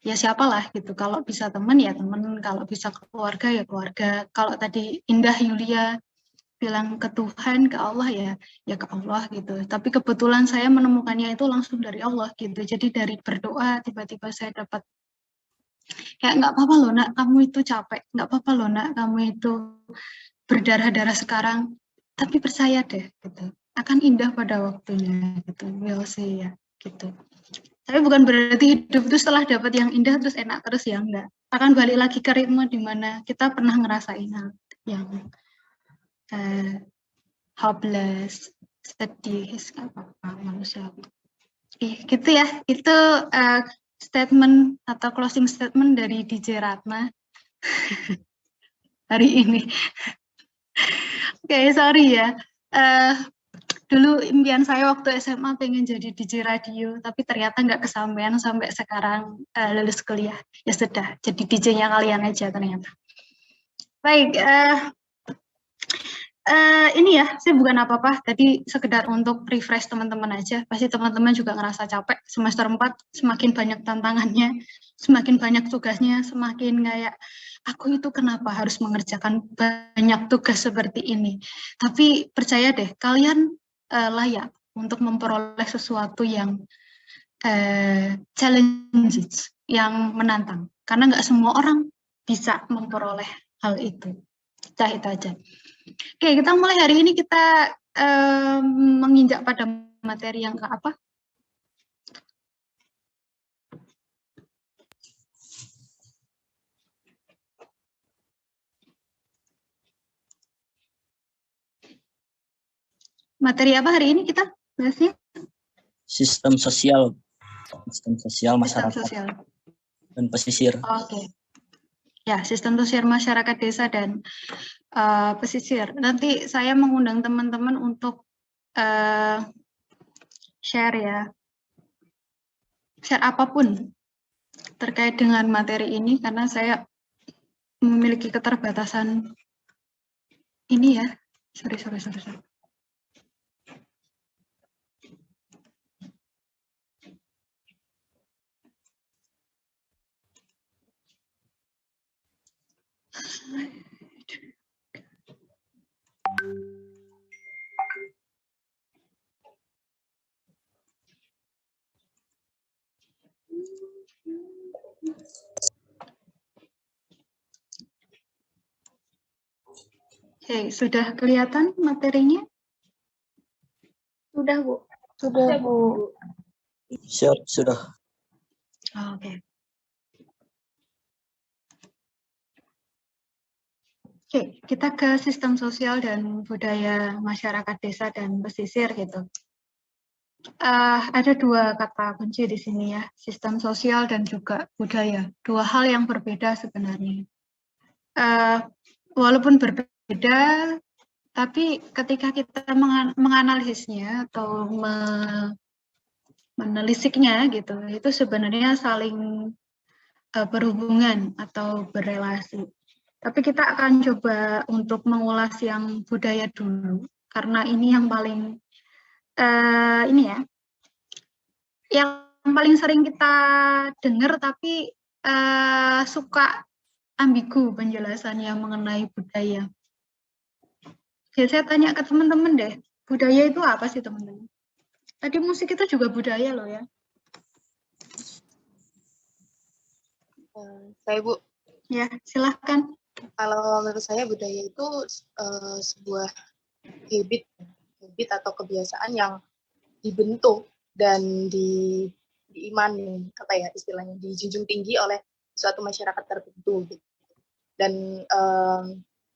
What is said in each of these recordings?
ya siapalah gitu. Kalau bisa teman ya teman, kalau bisa keluarga ya keluarga. Kalau tadi Indah Yulia bilang ke Tuhan, ke Allah ya, ya ke Allah gitu. Tapi kebetulan saya menemukannya itu langsung dari Allah gitu. Jadi dari berdoa tiba-tiba saya dapat kayak nggak apa-apa loh nak, kamu itu capek, nggak apa-apa loh nak, kamu itu berdarah-darah sekarang. Tapi percaya deh gitu, akan indah pada waktunya gitu. We'll see ya gitu. Tapi bukan berarti hidup itu setelah dapat yang indah terus enak terus ya enggak. Akan balik lagi ke ritme di mana kita pernah ngerasain hal yang uh, hopeless, sedih, apa-apa manusia. Gitu ya. Itu statement atau closing statement dari DJ Ratna hari ini. Oke, sorry ya. Uh, Dulu impian saya waktu SMA pengen jadi DJ radio, tapi ternyata nggak kesampaian sampai sekarang lulus kuliah. Ya sudah, jadi DJ-nya kalian aja ternyata. Baik, ini ya, saya bukan apa-apa, tadi sekedar untuk refresh teman-teman aja. Pasti teman-teman juga ngerasa capek. Semester 4 semakin banyak tantangannya, semakin banyak tugasnya, semakin kayak, aku itu kenapa harus mengerjakan banyak tugas seperti ini. Tapi percaya deh, kalian layak untuk memperoleh sesuatu yang challenges, yang menantang. Karena nggak semua orang bisa memperoleh hal itu. Itu aja. Oke, kita mulai hari ini kita menginjak pada materi yang ke apa? Materi apa hari ini kita bahasnya? Sistem sosial masyarakat Sistem sosial dan pesisir. Oke. Ya, sistem sosial masyarakat desa dan pesisir. Nanti saya mengundang teman-teman untuk share ya. Share apapun terkait dengan materi ini karena saya memiliki keterbatasan ini ya. Sorry. Oke, sudah kelihatan materinya? Sudah, Bu. Sudah, Bu. Sudah. Oke. Oke, kita ke sistem sosial dan budaya masyarakat desa dan pesisir gitu. Ada dua kata kunci di sini ya, sistem sosial dan juga budaya. Dua hal yang berbeda sebenarnya. Walaupun berbeda, tapi ketika kita menganalisisnya atau menelisiknya gitu, itu sebenarnya saling berhubungan atau berelasi. Tapi kita akan coba untuk mengulas yang budaya dulu, karena ini yang paling ini ya, yang paling sering kita dengar tapi suka ambigu penjelasannya mengenai budaya. Jadi saya tanya ke teman-teman deh, budaya itu apa sih teman-teman? Tadi musik itu juga budaya loh ya. Saya Bu. Ya, silahkan. Kalau menurut saya budaya itu sebuah habit atau kebiasaan yang dibentuk dan diimani, apa ya istilahnya, dijunjung tinggi oleh suatu masyarakat tertentu. Gitu. Dan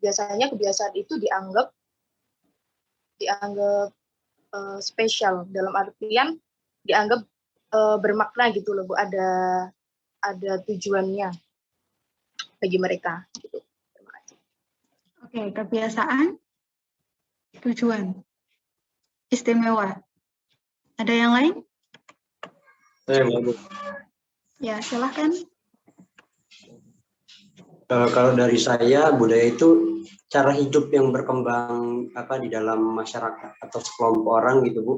biasanya kebiasaan itu dianggap spesial, dalam artian dianggap bermakna gitu loh Bu, ada tujuannya bagi mereka gitu. Terima kasih. Oke, kebiasaan, tujuan, istimewa. Ada yang lain? Ya, silahkan. Kalau dari saya, budaya itu cara hidup yang berkembang di dalam masyarakat atau sekelompok orang gitu Bu.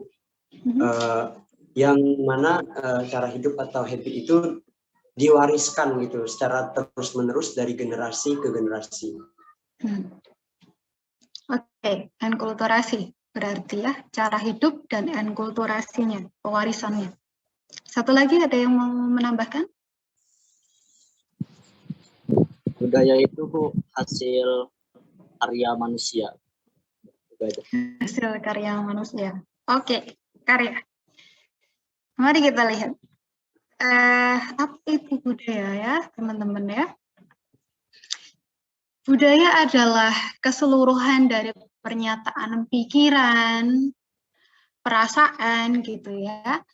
Yang mana cara hidup atau habit itu diwariskan gitu secara terus-menerus dari generasi ke generasi. Oke, enkulturasi berarti ya cara hidup dan enkulturasinya, pewarisannya. Satu lagi ada yang mau menambahkan? Budaya itu hasil karya manusia. Hasil karya manusia. Oke, karya. Mari kita lihat. Apa itu budaya ya, teman-teman ya? Budaya adalah keseluruhan dari pernyataan pikiran, perasaan gitu ya.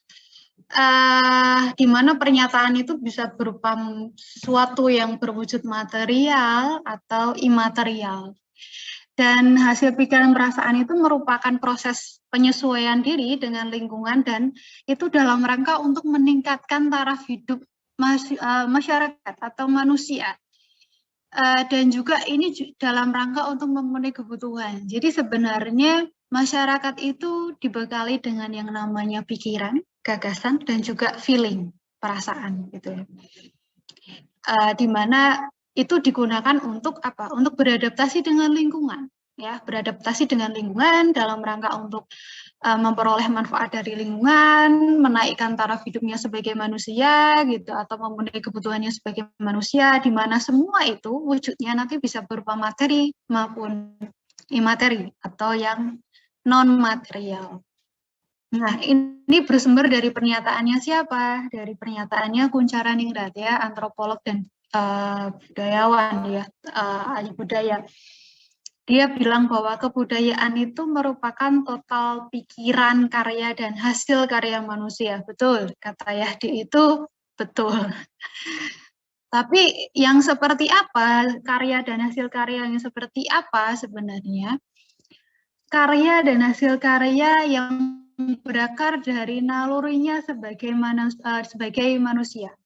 Di mana pernyataan itu bisa berupa sesuatu yang berwujud material atau imaterial. Dan hasil pikiran perasaan itu merupakan proses penyesuaian diri dengan lingkungan dan itu dalam rangka untuk meningkatkan taraf hidup masyarakat atau manusia. Dan juga ini dalam rangka untuk memenuhi kebutuhan. Jadi sebenarnya masyarakat itu dibekali dengan yang namanya pikiran, gagasan, dan juga feeling, perasaan gitu ya. Di mana itu digunakan untuk apa? Untuk beradaptasi dengan lingkungan, ya, beradaptasi dengan lingkungan dalam rangka untuk memperoleh manfaat dari lingkungan, menaikkan taraf hidupnya sebagai manusia gitu, atau memenuhi kebutuhannya sebagai manusia, di mana semua itu wujudnya nanti bisa berupa materi maupun imateri atau yang non material. Nah, ini bersumber dari pernyataannya siapa? Dari pernyataannya Kuncharaningrat ya, antropolog dan budayawan ya, ahli budaya. Dia bilang bahwa kebudayaan itu merupakan total pikiran, karya, dan hasil karya manusia. Betul, kata Yahdi itu betul. Tapi yang seperti apa, karya dan hasil karya yang seperti apa sebenarnya? Karya dan hasil karya yang berakar dari nalurinya sebagai manusia.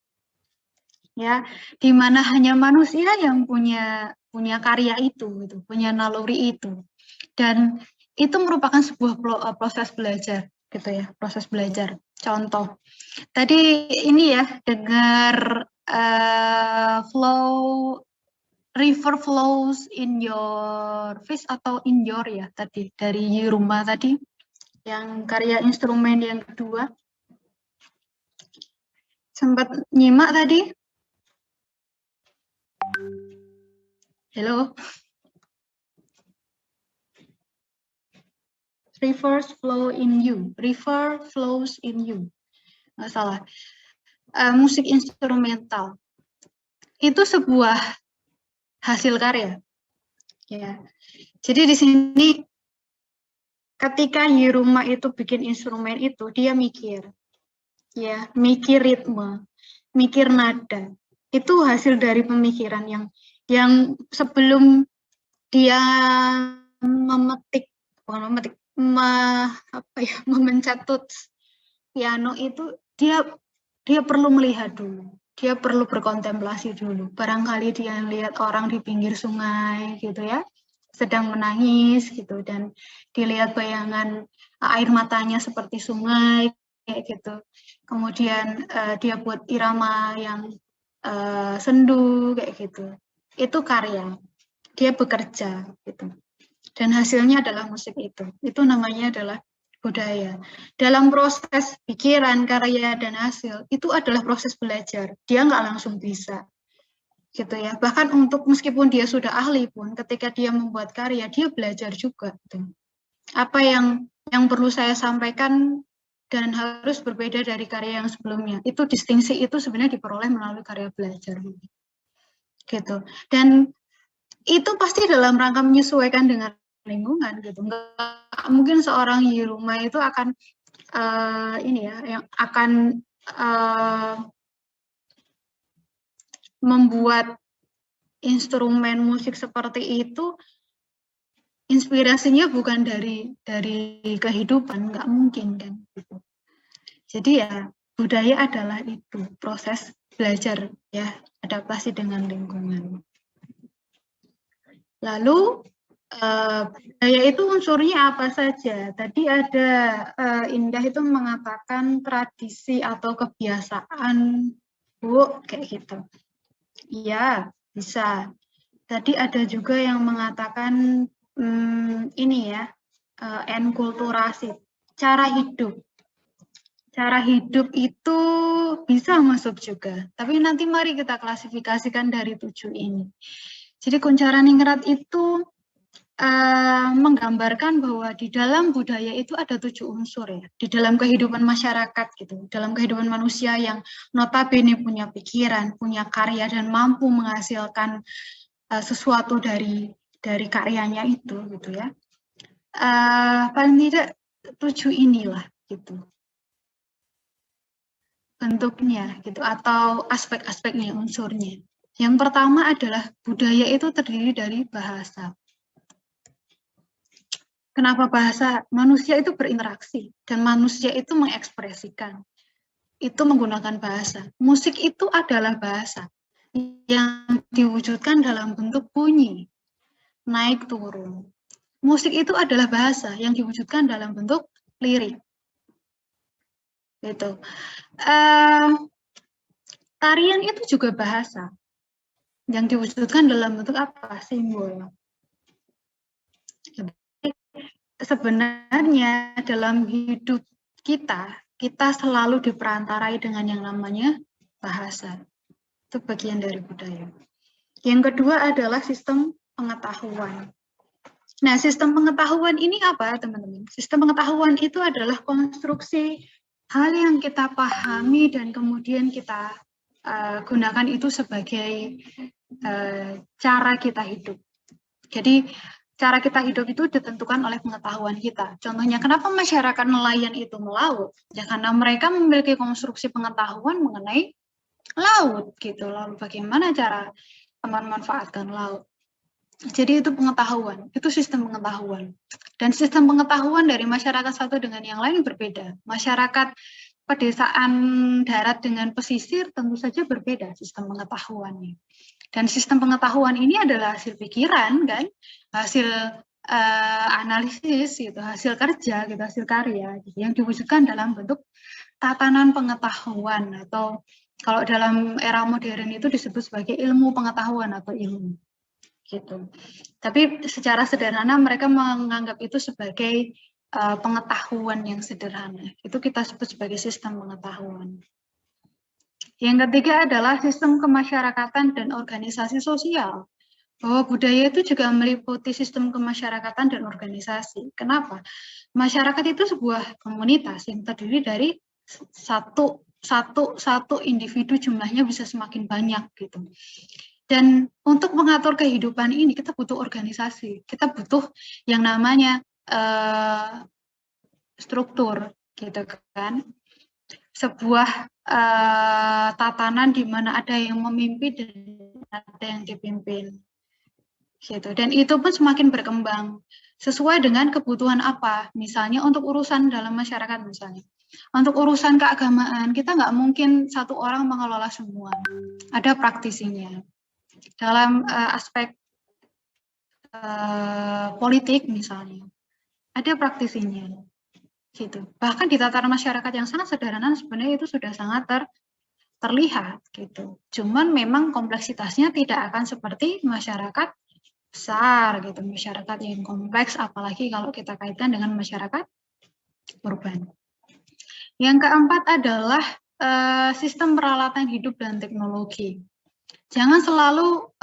Ya, di mana hanya manusia yang punya karya itu, gitu, punya naluri itu, dan itu merupakan sebuah proses belajar, gitu ya, proses belajar. Contoh, tadi ini ya dengar river flows in your face atau in your ya tadi dari rumah tadi, yang karya instrumen yang kedua, sempat nyimak tadi? Halo. Rivers flow in you. River flows in you. Nggak salah. Musik instrumental. Itu sebuah hasil karya. Ya. Jadi di sini ketika Yiruma itu bikin instrumen itu, dia mikir. Ya, mikir ritme, mikir nada. Itu hasil dari pemikiran yang sebelum dia memencet tuts piano itu dia perlu melihat dulu, dia perlu berkontemplasi dulu. Barangkali dia lihat orang di pinggir sungai gitu ya, sedang menangis gitu, dan dilihat bayangan air matanya seperti sungai kayak gitu. Kemudian dia buat irama yang sendu kayak gitu. Itu karya. Dia bekerja gitu. Dan hasilnya adalah musik itu. Itu namanya adalah budaya. Dalam proses pikiran, karya, dan hasil, itu adalah proses belajar. Dia nggak langsung bisa. Gitu ya. Bahkan untuk meskipun dia sudah ahli pun, ketika dia membuat karya, dia belajar juga. Gitu. Apa yang perlu saya sampaikan dan harus berbeda dari karya yang sebelumnya. Itu distingsi itu sebenarnya diperoleh melalui karya belajar. Gitu. Dan itu pasti dalam rangka menyesuaikan dengan lingkungan gitu. Nggak mungkin seorang Yiruma itu akan yang akan membuat instrumen musik seperti itu inspirasinya bukan dari kehidupan, nggak mungkin kan gitu. Jadi ya budaya adalah itu proses belajar ya, adaptasi dengan lingkungan. Lalu budaya itu unsurnya apa saja? Tadi ada Indah itu mengatakan tradisi atau kebiasaan Bu, kayak gitu. Iya, bisa. Tadi ada juga yang mengatakan ini ya, enkulturasi, cara hidup. Cara hidup itu bisa masuk juga, tapi nanti mari kita klasifikasikan dari 7 ini. Jadi Kuncaraningrat itu menggambarkan bahwa di dalam budaya itu ada 7 unsur ya, di dalam kehidupan masyarakat gitu, dalam kehidupan manusia yang notabene punya pikiran, punya karya dan mampu menghasilkan sesuatu dari karyanya itu gitu ya. Paling tidak 7 inilah gitu bentuknya gitu atau aspek-aspeknya, unsurnya. Yang pertama adalah budaya itu terdiri dari bahasa. Kenapa bahasa? Manusia itu berinteraksi dan manusia itu mengekspresikan. Itu menggunakan bahasa. Musik itu adalah bahasa yang diwujudkan dalam bentuk bunyi, naik turun. Musik itu adalah bahasa yang diwujudkan dalam bentuk lirik. Gitu. Tarian itu juga bahasa yang diwujudkan dalam bentuk apa? Simbol. Sebenarnya dalam hidup kita selalu diperantarai dengan yang namanya bahasa. Itu bagian dari budaya. Yang kedua adalah sistem pengetahuan. Nah, sistem pengetahuan ini apa, teman-teman? Sistem pengetahuan itu adalah konstruksi hal yang kita pahami dan kemudian kita gunakan itu sebagai cara kita hidup. Jadi cara kita hidup itu ditentukan oleh pengetahuan kita. Contohnya, kenapa masyarakat nelayan itu melaut? Ya karena mereka memiliki konstruksi pengetahuan mengenai laut gitu. Lalu bagaimana cara memanfaatkan laut? Jadi itu pengetahuan, itu sistem pengetahuan. Dan sistem pengetahuan dari masyarakat satu dengan yang lain berbeda. Masyarakat pedesaan darat dengan pesisir tentu saja berbeda sistem pengetahuannya. Dan sistem pengetahuan ini adalah hasil pikiran, kan, hasil analisis, gitu, hasil kerja, gitu, hasil karya, gitu, yang diwujudkan dalam bentuk tatanan pengetahuan atau kalau dalam era modern itu disebut sebagai ilmu pengetahuan atau ilmu, gitu. Tapi secara sederhana mereka menganggap itu sebagai pengetahuan yang sederhana. Itu kita sebut sebagai sistem pengetahuan. Yang ketiga adalah sistem kemasyarakatan dan organisasi sosial. Bahwa budaya itu juga meliputi sistem kemasyarakatan dan organisasi. Kenapa? Masyarakat itu sebuah komunitas yang terdiri dari satu individu, jumlahnya bisa semakin banyak gitu. Dan untuk mengatur kehidupan ini kita butuh organisasi, kita butuh yang namanya struktur, gitu kan? Sebuah tatanan di mana ada yang memimpin dan ada yang dipimpin, gitu. Dan itu pun semakin berkembang sesuai dengan kebutuhan apa. Misalnya untuk urusan dalam masyarakat, misalnya untuk urusan keagamaan kita nggak mungkin satu orang mengelola semua. Ada praktisinya. Dalam aspek politik misalnya, ada praktisinya, gitu. Bahkan di tataran masyarakat yang sangat sederhana sebenarnya itu sudah sangat terlihat, gitu. Cuman memang kompleksitasnya tidak akan seperti masyarakat besar, gitu. Masyarakat yang kompleks, apalagi kalau kita kaitkan dengan masyarakat urban. Yang keempat adalah sistem peralatan hidup dan teknologi. Jangan selalu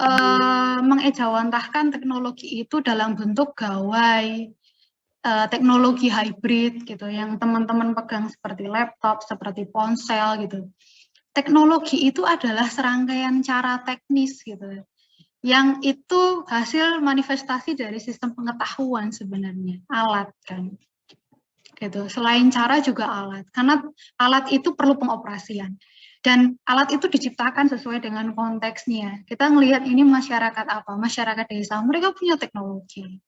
mengejawantahkan teknologi itu dalam bentuk gawai, teknologi hybrid gitu, yang teman-teman pegang seperti laptop, seperti ponsel gitu. Teknologi itu adalah serangkaian cara teknis gitu, yang itu hasil manifestasi dari sistem pengetahuan sebenarnya, alat kan. Gitu. Selain cara juga alat, karena alat itu perlu pengoperasian. Dan alat itu diciptakan sesuai dengan konteksnya. Kita ngelihat ini masyarakat apa? Masyarakat desa, mereka punya teknologi.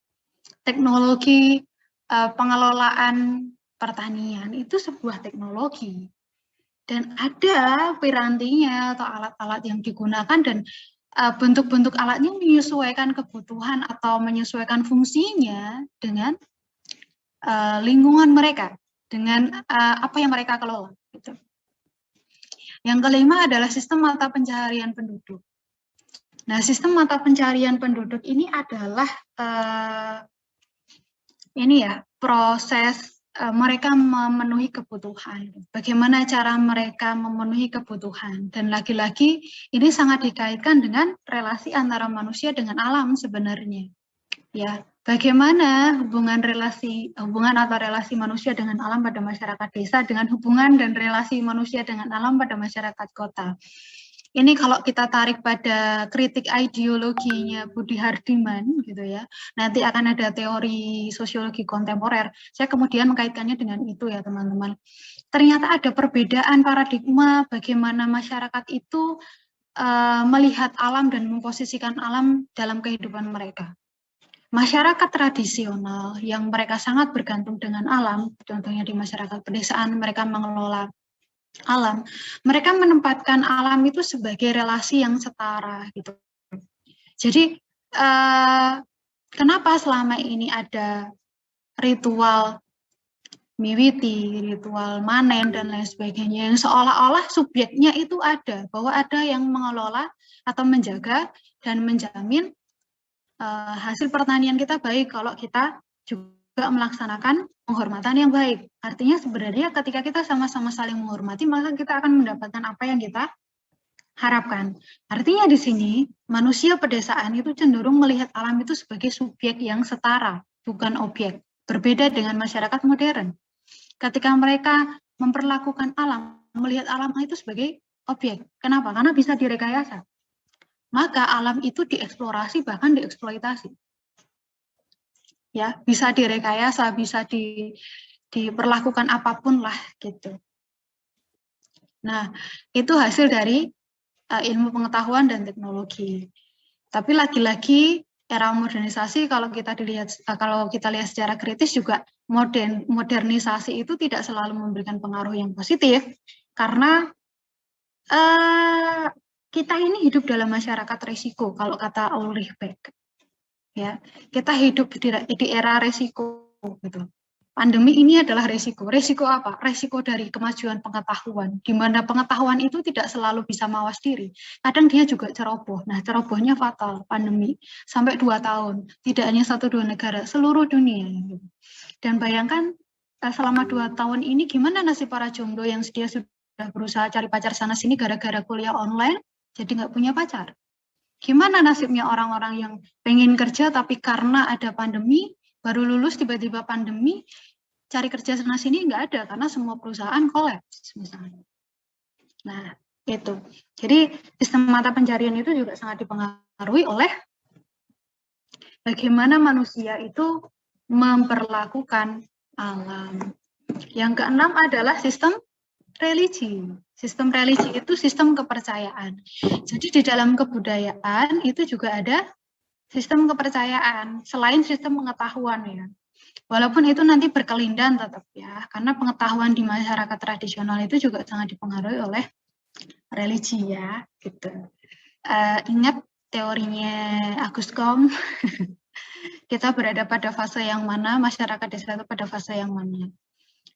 Teknologi pengelolaan pertanian itu sebuah teknologi. Dan ada pirantinya atau alat-alat yang digunakan dan bentuk-bentuk alatnya menyesuaikan kebutuhan atau menyesuaikan fungsinya dengan lingkungan mereka, dengan apa yang mereka kelola. Gitu. Yang kelima adalah sistem mata pencaharian penduduk. Nah, sistem mata pencaharian penduduk ini adalah proses mereka memenuhi kebutuhan. Bagaimana cara mereka memenuhi kebutuhan? Dan lagi-lagi ini sangat dikaitkan dengan relasi antara manusia dengan alam sebenarnya. Ya, bagaimana hubungan atau relasi manusia dengan alam pada masyarakat desa dengan hubungan dan relasi manusia dengan alam pada masyarakat kota. Ini kalau kita tarik pada kritik ideologinya Budi Hardiman gitu ya, nanti akan ada teori sosiologi kontemporer. Saya kemudian mengkaitkannya dengan itu ya teman-teman. Ternyata ada perbedaan paradigma bagaimana masyarakat itu melihat alam dan memposisikan alam dalam kehidupan mereka. Masyarakat tradisional yang mereka sangat bergantung dengan alam, contohnya di masyarakat pedesaan, mereka mengelola alam, mereka menempatkan alam itu sebagai relasi yang setara gitu. Jadi kenapa selama ini ada ritual miwiti, ritual manen dan lain sebagainya yang seolah-olah subjeknya itu ada, bahwa ada yang mengelola atau menjaga dan menjamin hasil pertanian kita baik kalau kita juga melaksanakan penghormatan yang baik. Artinya sebenarnya ketika kita sama-sama saling menghormati, maka kita akan mendapatkan apa yang kita harapkan. Artinya di sini, manusia pedesaan itu cenderung melihat alam itu sebagai subjek yang setara, bukan objek. Berbeda dengan masyarakat modern. Ketika mereka memperlakukan alam, melihat alam itu sebagai objek. Kenapa? Karena bisa direkayasa. Maka alam itu dieksplorasi, bahkan dieksploitasi. Ya, bisa direkayasa, bisa diperlakukan apapun lah gitu. Nah, itu hasil dari ilmu pengetahuan dan teknologi. Tapi lagi-lagi era modernisasi kalau kita lihat secara kritis juga modernisasi itu tidak selalu memberikan pengaruh yang positif karena kita ini hidup dalam masyarakat risiko kalau kata Ulrich Beck. Ya, kita hidup di era risiko gitu. Pandemi ini adalah risiko. Risiko apa? Risiko dari kemajuan pengetahuan, di mana pengetahuan itu tidak selalu bisa mawas diri. Kadang dia juga ceroboh. Nah, cerobohnya fatal, pandemi. Sampai 2 tahun. Tidak hanya 1-2 negara, seluruh dunia. Dan bayangkan, selama 2 tahun ini, gimana nasib para jomblo yang sudah berusaha cari pacar sana-sini gara-gara kuliah online, jadi nggak punya pacar. Gimana nasibnya orang-orang yang pengen kerja, tapi karena ada pandemi, baru lulus tiba-tiba pandemi, cari kerja sana sini nggak ada karena semua perusahaan kolaps misalnya. Nah, itu. Jadi sistem mata pencarian itu juga sangat dipengaruhi oleh bagaimana manusia itu memperlakukan alam. Yang keenam adalah sistem religi. Sistem religi itu sistem kepercayaan. Jadi di dalam kebudayaan itu juga ada sistem kepercayaan selain sistem pengetahuan ya. Walaupun itu nanti berkelindan tetap ya, karena pengetahuan di masyarakat tradisional itu juga sangat dipengaruhi oleh religi ya, gitu. Ingat teorinya Agus Kom, kita berada pada fase yang mana, masyarakat desa itu pada fase yang mana.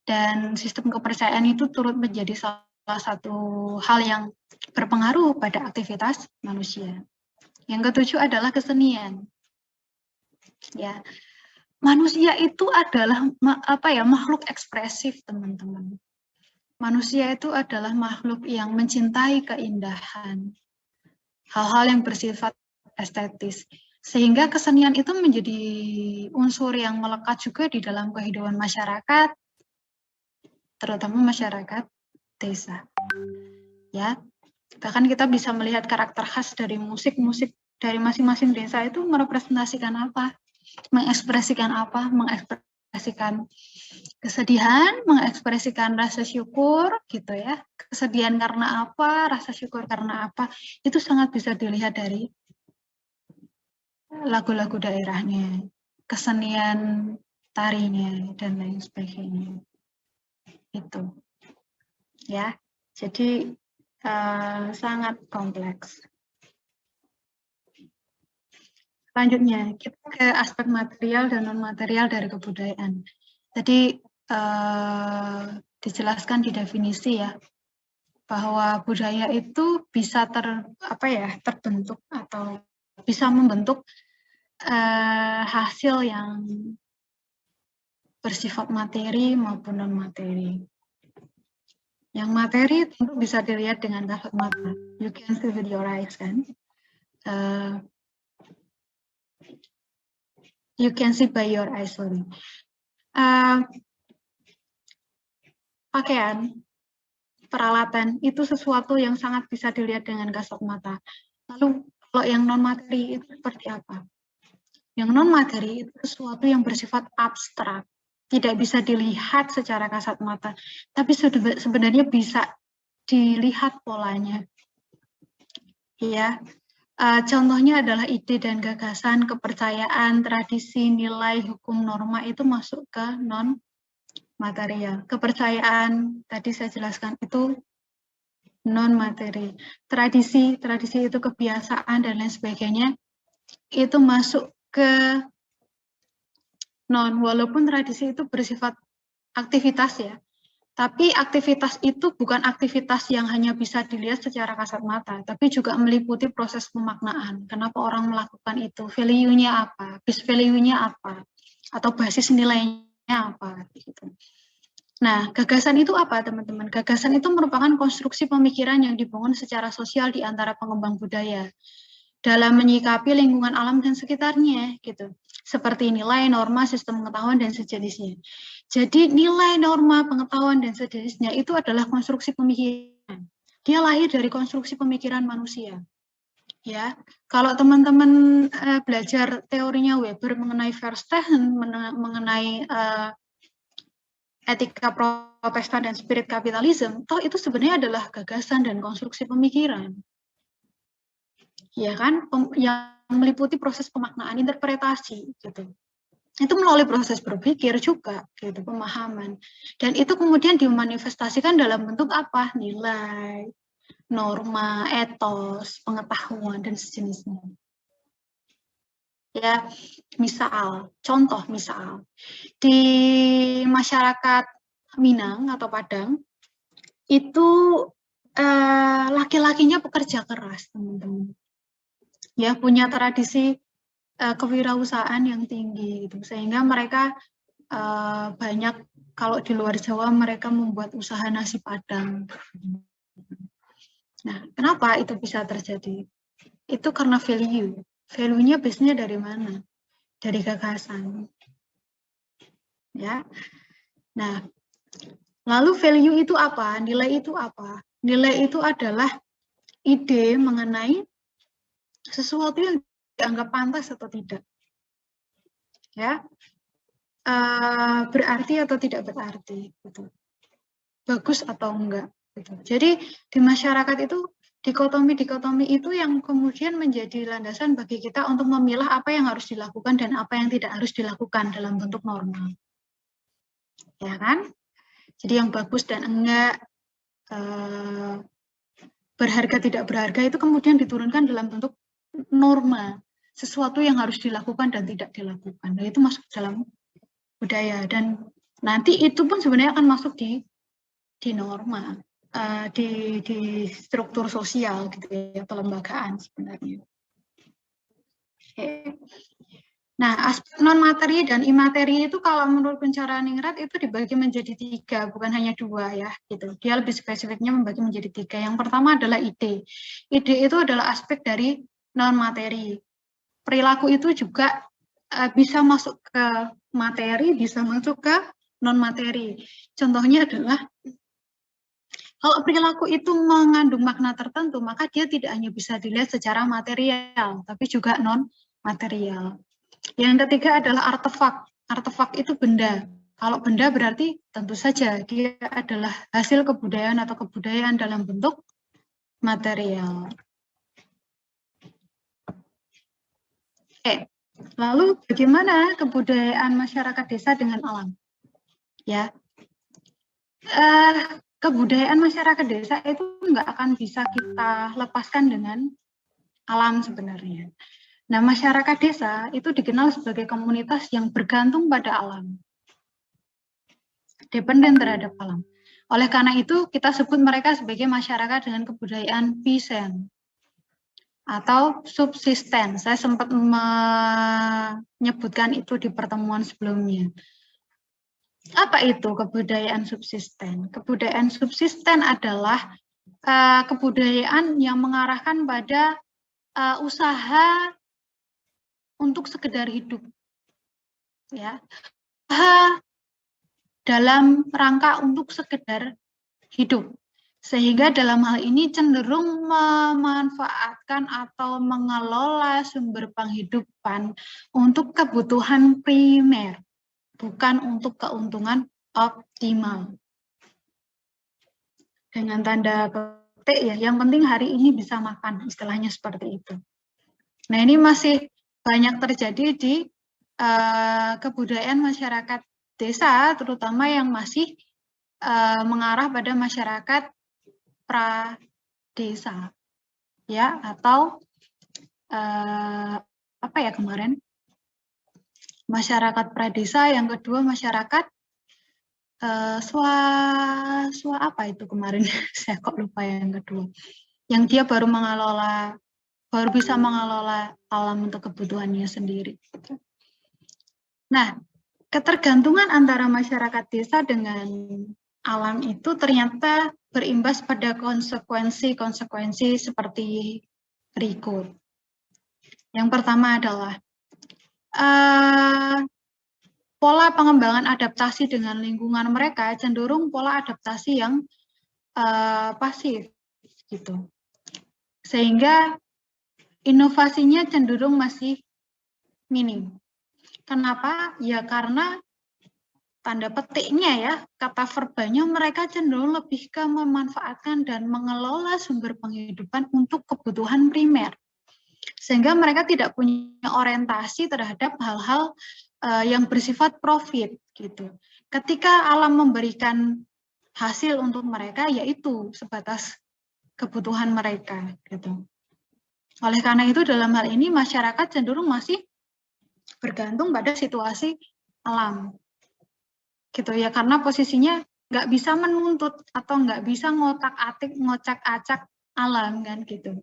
Dan sistem kepercayaan itu turut menjadi salah satu hal yang berpengaruh pada aktivitas manusia. Yang ketujuh adalah kesenian. Ya. Manusia itu adalah makhluk ekspresif, teman-teman. Manusia itu adalah makhluk yang mencintai keindahan, hal-hal yang bersifat estetis. Sehingga kesenian itu menjadi unsur yang melekat juga di dalam kehidupan masyarakat, terutama masyarakat desa. Ya, bahkan kita bisa melihat karakter khas dari musik-musik dari masing-masing desa itu merepresentasikan apa? Mengekspresikan apa? Mengekspresikan kesedihan, mengekspresikan rasa syukur gitu ya. Kesedihan karena apa, rasa syukur karena apa, itu sangat bisa dilihat dari lagu-lagu daerahnya, kesenian tarinya dan lain sebagainya. Itu. Ya. Jadi sangat kompleks. Selanjutnya, kita ke aspek material dan non-material dari kebudayaan. Tadi dijelaskan di definisi ya, bahwa budaya itu bisa terbentuk atau bisa membentuk hasil yang bersifat materi maupun non materi. Yang materi tentu bisa dilihat dengan kasat mata. You can see with your eyes, kan? You can see by your eyes, sorry. Pakaian, peralatan itu sesuatu yang sangat bisa dilihat dengan kasat mata. Lalu kalau yang non materi itu seperti apa? Yang non materi itu sesuatu yang bersifat abstrak, tidak bisa dilihat secara kasat mata, tapi sebenarnya bisa dilihat polanya. Ya, contohnya adalah ide dan gagasan, kepercayaan, tradisi, nilai, hukum, norma itu masuk ke non material. Kepercayaan tadi saya jelaskan itu non materi. Tradisi itu kebiasaan dan lain sebagainya itu masuk ke non, walaupun tradisi itu bersifat aktivitas ya, tapi aktivitas itu bukan aktivitas yang hanya bisa dilihat secara kasat mata, tapi juga meliputi proses pemaknaan. Kenapa orang melakukan itu? Value-nya apa? Base value-nya apa? Atau basis nilainya apa? Gitu. Nah, gagasan itu apa, teman-teman? Gagasan itu merupakan konstruksi pemikiran yang dibangun secara sosial di antara pengembang budaya dalam menyikapi lingkungan alam dan sekitarnya, gitu. Seperti nilai, norma, sistem pengetahuan, dan sejenisnya. Jadi nilai, norma, pengetahuan, dan sejenisnya itu adalah konstruksi pemikiran. Dia lahir dari konstruksi pemikiran manusia. Ya, kalau teman-teman belajar teorinya Weber mengenai Verstehen, mengenai etika Protestan dan spirit kapitalisme, toh itu sebenarnya adalah gagasan dan konstruksi pemikiran. Ya kan, yang meliputi proses pemaknaan, interpretasi, gitu. Itu melalui proses berpikir juga, gitu, pemahaman. Dan itu kemudian dimanifestasikan dalam bentuk apa? Nilai, norma, etos, pengetahuan, dan sejenisnya. Ya, contoh misal, di masyarakat Minang atau Padang, itu laki-lakinya pekerja keras, teman-teman. Ya, punya tradisi kewirausahaan yang tinggi, gitu. Sehingga mereka banyak, kalau di luar Jawa mereka membuat usaha nasi Padang. Nah, kenapa itu bisa terjadi? Itu karena value. Value-nya base-nya dari mana? Dari gagasan. Ya. Nah, lalu value itu apa? Nilai itu apa? Nilai itu adalah ide mengenai sesuatu yang dianggap pantas atau tidak. Ya. Berarti atau tidak berarti, gitu. Bagus atau enggak, gitu. Jadi di masyarakat itu dikotomi itu yang kemudian menjadi landasan bagi kita untuk memilah apa yang harus dilakukan dan apa yang tidak harus dilakukan dalam bentuk norma, ya kan? Jadi yang bagus dan enggak, berharga tidak berharga itu kemudian diturunkan dalam bentuk norma, sesuatu yang harus dilakukan dan tidak dilakukan. Nah, itu masuk dalam budaya, dan nanti itu pun sebenarnya akan masuk di norma, di struktur sosial, gitu ya, pelembagaan sebenarnya. Oke. Nah, aspek non materi dan imateri itu kalau menurut pencerahan Ningrat itu dibagi menjadi 3, bukan hanya 2 ya, gitu. Dia lebih spesifiknya membagi menjadi 3. Yang pertama adalah ide. Ide itu adalah aspek dari non materi. Perilaku itu juga bisa masuk ke materi, bisa masuk ke non materi. Contohnya adalah kalau perilaku itu mengandung makna tertentu, maka dia tidak hanya bisa dilihat secara material, tapi juga non material. Yang ketiga adalah artefak. Artefak itu benda. Kalau benda berarti tentu saja dia adalah hasil kebudayaan atau kebudayaan dalam bentuk material. Oke, lalu bagaimana kebudayaan masyarakat desa dengan alam? Ya, kebudayaan masyarakat desa itu nggak akan bisa kita lepaskan dengan alam sebenarnya. Nah, masyarakat desa itu dikenal sebagai komunitas yang bergantung pada alam, dependen terhadap alam. Oleh karena itu, kita sebut mereka sebagai masyarakat dengan kebudayaan peasant atau subsisten. Saya sempat menyebutkan itu di pertemuan sebelumnya. Apa itu kebudayaan subsisten? Kebudayaan subsisten adalah kebudayaan yang mengarahkan pada usaha untuk sekedar hidup, ya, dalam rangka untuk sekedar hidup, sehingga dalam hal ini cenderung memanfaatkan atau mengelola sumber penghidupan untuk kebutuhan primer, bukan untuk keuntungan optimal. Dengan tanda petik ya, yang penting hari ini bisa makan, istilahnya seperti itu. Nah, ini masih banyak terjadi di kebudayaan masyarakat desa, terutama yang masih mengarah pada masyarakat pra-desa, ya, atau apa ya kemarin? Masyarakat pra-desa, yang kedua masyarakat apa itu kemarin? Saya kok lupa yang kedua. Yang dia baru bisa mengelola alam untuk kebutuhannya sendiri. Nah, ketergantungan antara masyarakat desa dengan alam itu ternyata berimbas pada konsekuensi seperti berikut. Yang pertama adalah pola pengembangan adaptasi dengan lingkungan mereka cenderung pola adaptasi yang pasif, gitu. Sehingga inovasinya cenderung masih minim. Kenapa? Ya karena tanda petiknya ya, kata verbanya mereka cenderung lebih ke memanfaatkan dan mengelola sumber penghidupan untuk kebutuhan primer. Sehingga mereka tidak punya orientasi terhadap hal-hal yang bersifat profit gitu. Ketika alam memberikan hasil untuk mereka, yaitu sebatas kebutuhan mereka gitu. Oleh karena itu dalam hal ini masyarakat cenderung masih bergantung pada situasi alam gitu ya, karena posisinya nggak bisa menuntut atau nggak bisa ngocak-acak alam kan gitu.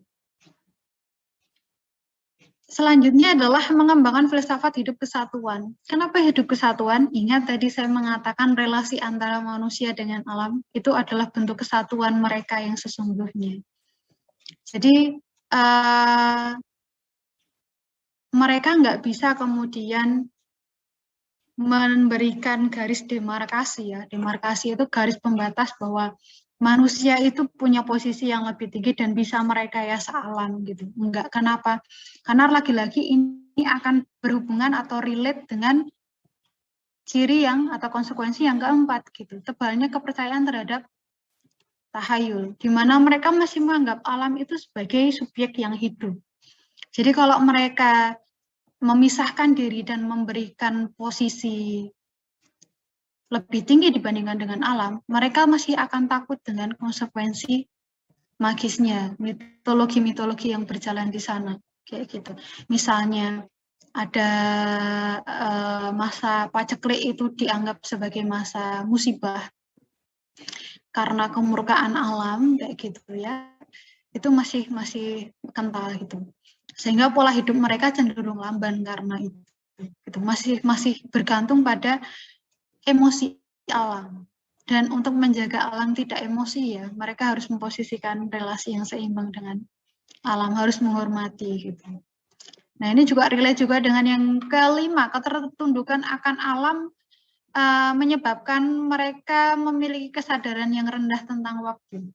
Selanjutnya adalah mengembangkan filsafat hidup kesatuan. Kenapa hidup kesatuan? Ingat tadi saya mengatakan relasi antara manusia dengan alam itu adalah bentuk kesatuan mereka yang sesungguhnya. Jadi mereka nggak bisa kemudian memberikan garis demarkasi ya. Demarkasi itu garis pembatas bahwa manusia itu punya posisi yang lebih tinggi dan bisa merekayasa alam gitu. Enggak, kenapa? Karena lagi-lagi ini akan berhubungan atau relate dengan ciri yang atau konsekuensi yang keempat gitu. Tebalnya kepercayaan terhadap tahayul, di mana mereka masih menganggap alam itu sebagai subjek yang hidup. Jadi kalau mereka memisahkan diri dan memberikan posisi lebih tinggi dibandingkan dengan alam, mereka masih akan takut dengan konsekuensi magisnya, mitologi-mitologi yang berjalan di sana, kayak gitu. Misalnya ada masa paceklik itu dianggap sebagai masa musibah karena kemurkaan alam, kayak gitu ya. Itu masih kental gitu. Sehingga pola hidup mereka cenderung lamban karena itu. Gitu. Masih bergantung pada emosi alam. Dan untuk menjaga alam tidak emosi ya, mereka harus memposisikan relasi yang seimbang dengan alam, harus menghormati gitu. Nah, ini juga relate juga dengan yang kelima, ketertundukan akan alam menyebabkan mereka memiliki kesadaran yang rendah tentang waktu.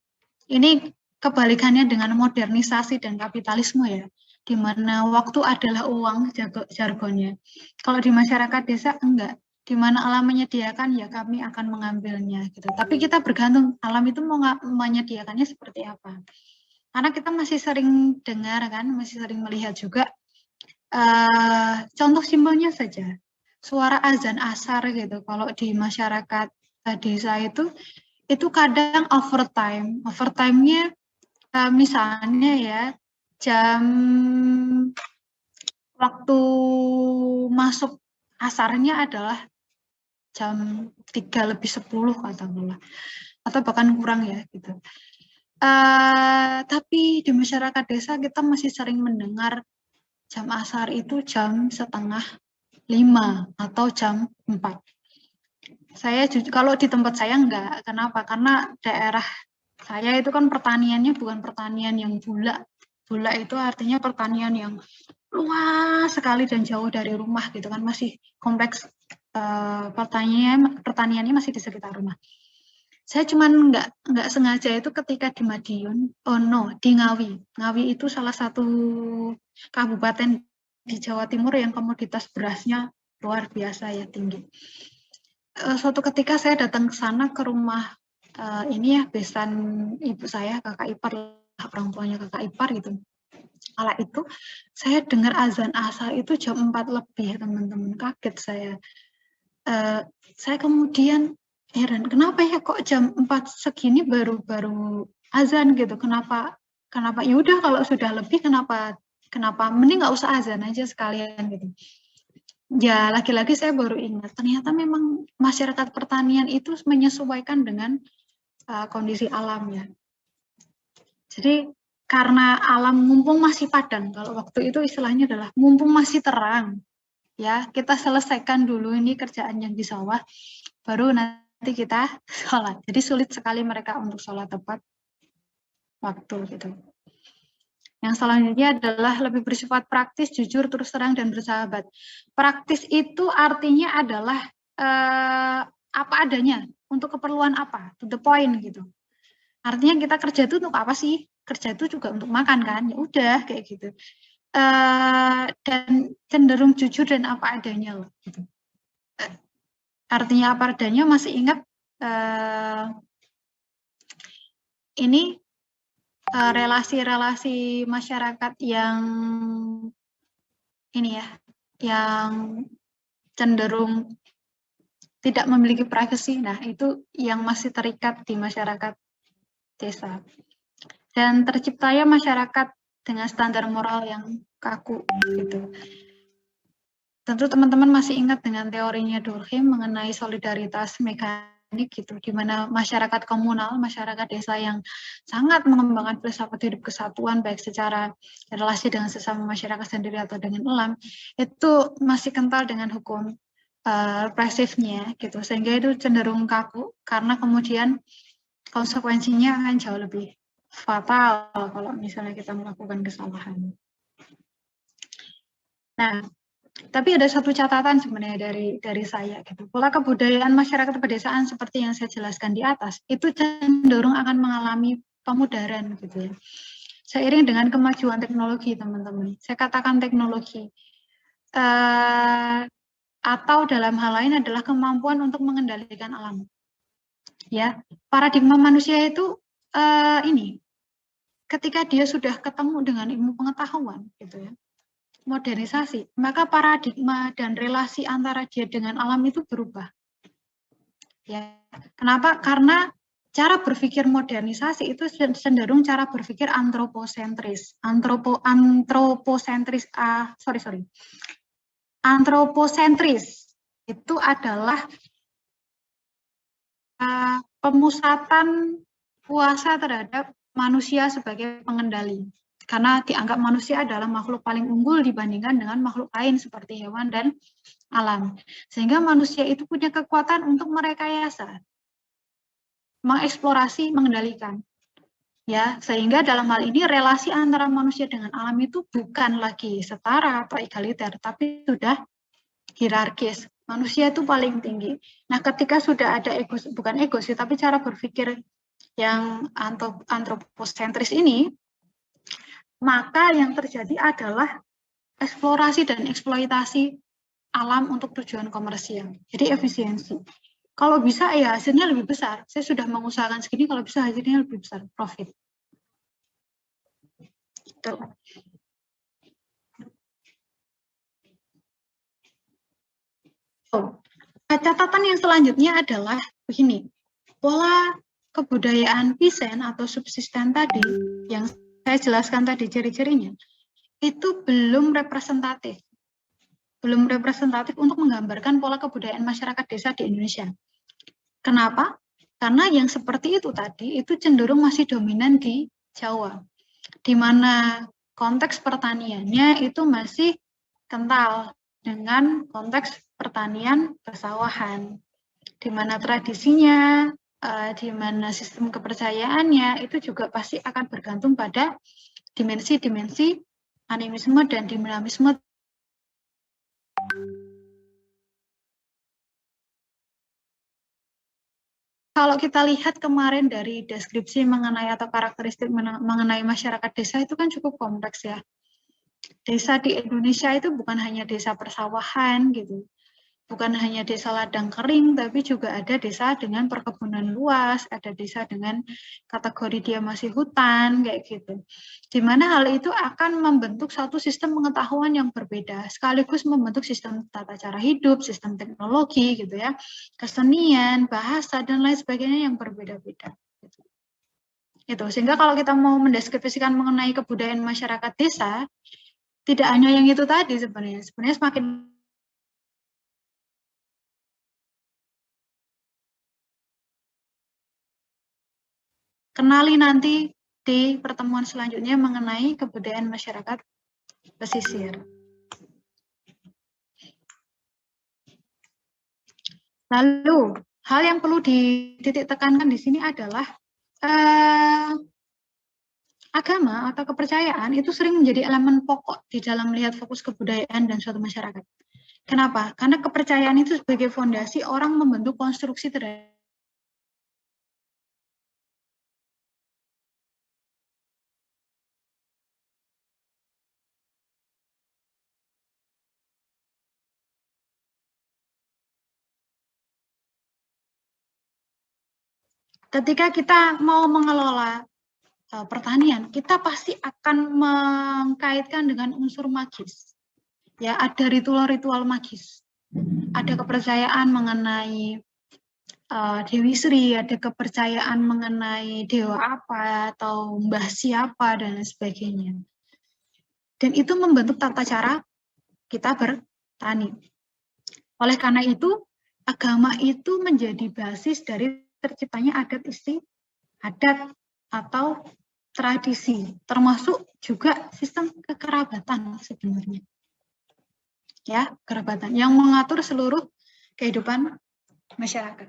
Ini kebalikannya dengan modernisasi dan kapitalisme ya, di mana waktu adalah uang, jargonnya. Kalau di masyarakat desa enggak, di mana alam menyediakan ya kami akan mengambilnya gitu. Tapi kita bergantung alam itu mau menyediakannya seperti apa. Karena kita masih sering dengar kan, masih sering melihat juga contoh simpelnya saja. Suara azan asar gitu. Kalau di masyarakat desa itu kadang overtime. Overtime-nya misalnya ya jam waktu masuk asarnya adalah jam 3:10 katakanlah. atau bahkan kurang ya gitu. Tapi di masyarakat desa kita masih sering mendengar jam asar itu jam 4:30 atau jam 4. Saya kalau di tempat saya enggak. Kenapa? Karena daerah saya itu kan pertaniannya bukan pertanian yang bulak. Bulak itu artinya pertanian yang luas sekali dan jauh dari rumah gitu kan, masih kompleks, pertaniannya masih di sekitar rumah. Saya cuman nggak sengaja itu ketika di Madiun, di Ngawi. Ngawi itu salah satu kabupaten di Jawa Timur yang komoditas berasnya luar biasa ya, tinggi. Suatu ketika saya datang ke sana, ke rumah ini ya, besan ibu saya, kakak ipar, orang tuanya kakak ipar gitu. Kala itu saya dengar azan asar itu jam 4 lebih, teman-teman. Kaget saya. Saya kemudian heran, kenapa ya kok jam 4 segini baru azan gitu? Kenapa ya udah kalau sudah lebih kenapa mending nggak usah azan aja sekalian gitu. Ya, lagi-lagi saya baru ingat, ternyata memang masyarakat pertanian itu menyesuaikan dengan kondisi alamnya. Jadi karena alam mumpung masih padang, kalau waktu itu istilahnya adalah mumpung masih terang, ya kita selesaikan dulu ini kerjaan yang di sawah, baru nanti kita sholat. Jadi sulit sekali mereka untuk sholat tepat waktu gitu. Yang selanjutnya adalah lebih bersifat praktis, jujur, terus terang, dan bersahabat. Praktis itu artinya adalah apa adanya, untuk keperluan apa, to the point gitu. Artinya kita kerja itu untuk apa sih? Kerja itu juga untuk makan kan? Ya udah kayak gitu. Dan cenderung jujur dan apa adanya loh. Gitu. Artinya apa adanya, masih ingat ini relasi-relasi masyarakat yang ini ya, yang cenderung tidak memiliki privasi. Nah, itu yang masih terikat di masyarakat desa. Dan terciptanya masyarakat dengan standar moral yang kaku gitu. Tentu teman-teman masih ingat dengan teorinya Durkheim mengenai solidaritas mekanik gitu, di mana masyarakat komunal, masyarakat desa yang sangat mengembangkan filsafat hidup kesatuan, baik secara relasi dengan sesama masyarakat sendiri atau dengan alam, itu masih kental dengan hukum represifnya gitu, sehingga itu cenderung kaku karena kemudian konsekuensinya akan jauh lebih fatal kalau misalnya kita melakukan kesalahan. Nah, tapi ada satu catatan sebenarnya dari saya gitu. Pola kebudayaan masyarakat pedesaan seperti yang saya jelaskan di atas itu cenderung akan mengalami pemudaran gitu ya. Seiring dengan kemajuan teknologi, teman-teman. Saya katakan teknologi. Atau dalam hal lain adalah kemampuan untuk mengendalikan alam. Ya, paradigma manusia itu ini ketika dia sudah ketemu dengan ilmu pengetahuan gitu ya. Modernisasi, maka paradigma dan relasi antara dia dengan alam itu berubah. Ya, kenapa? Karena cara berpikir modernisasi itu cenderung cara berpikir antroposentris. Antroposentris itu adalah pemusatan kuasa terhadap manusia sebagai pengendali. Karena dianggap manusia adalah makhluk paling unggul dibandingkan dengan makhluk lain seperti hewan dan alam. Sehingga manusia itu punya kekuatan untuk merekayasa, mengeksplorasi, mengendalikan. Ya, sehingga dalam hal ini relasi antara manusia dengan alam itu bukan lagi setara atau egaliter, tapi sudah hierarkis. Manusia itu paling tinggi. Nah, ketika sudah ada bukan ego sih, tapi cara berpikir yang antroposentris ini, maka yang terjadi adalah eksplorasi dan eksploitasi alam untuk tujuan komersial. Jadi efisiensi. Kalau bisa ya hasilnya lebih besar. Saya sudah mengusahakan segini, kalau bisa hasilnya lebih besar, profit. Gitu. Catatan yang selanjutnya adalah begini. Pola kebudayaan Pisen atau subsisten tadi, yang saya jelaskan tadi ciri-cirinya, itu belum representatif. Belum representatif untuk menggambarkan pola kebudayaan masyarakat desa di Indonesia. Kenapa? Karena yang seperti itu tadi itu cenderung masih dominan di Jawa, di mana konteks pertaniannya itu masih kental dengan konteks pertanian persawahan, di mana tradisinya, di mana sistem kepercayaannya itu juga pasti akan bergantung pada dimensi-dimensi animisme dan dinamisme. Kalau kita lihat kemarin dari deskripsi mengenai atau karakteristik mengenai masyarakat desa itu kan cukup kompleks ya. Desa di Indonesia itu bukan hanya desa persawahan gitu, bukan hanya desa ladang kering, tapi juga ada desa dengan perkebunan luas, ada desa dengan kategori dia masih hutan, kayak gitu. Di mana hal itu akan membentuk satu sistem pengetahuan yang berbeda, sekaligus membentuk sistem tata cara hidup, sistem teknologi, gitu ya, kesenian, bahasa, dan lain sebagainya yang berbeda-beda. Itu. Sehingga kalau kita mau mendeskripsikan mengenai kebudayaan masyarakat desa, tidak hanya yang itu tadi sebenarnya semakin kenali nanti di pertemuan selanjutnya mengenai kebudayaan masyarakat pesisir. Lalu, hal yang perlu dititik tekankan di sini adalah agama atau kepercayaan itu sering menjadi elemen pokok di dalam melihat fokus kebudayaan dan suatu masyarakat. Kenapa? Karena kepercayaan itu sebagai fondasi orang membentuk konstruksi terhadap ketika kita mau mengelola pertanian, kita pasti akan mengkaitkan dengan unsur magis. Ya, ada ritual-ritual magis. Ada kepercayaan mengenai Dewi Sri, ada kepercayaan mengenai dewa apa atau mbah siapa dan sebagainya. Dan itu membentuk tata cara kita bertani. Oleh karena itu, agama itu menjadi basis dari terciptanya adat istiadat atau tradisi, termasuk juga sistem kekerabatan sebenarnya. Ya, kerabatan yang mengatur seluruh kehidupan masyarakat.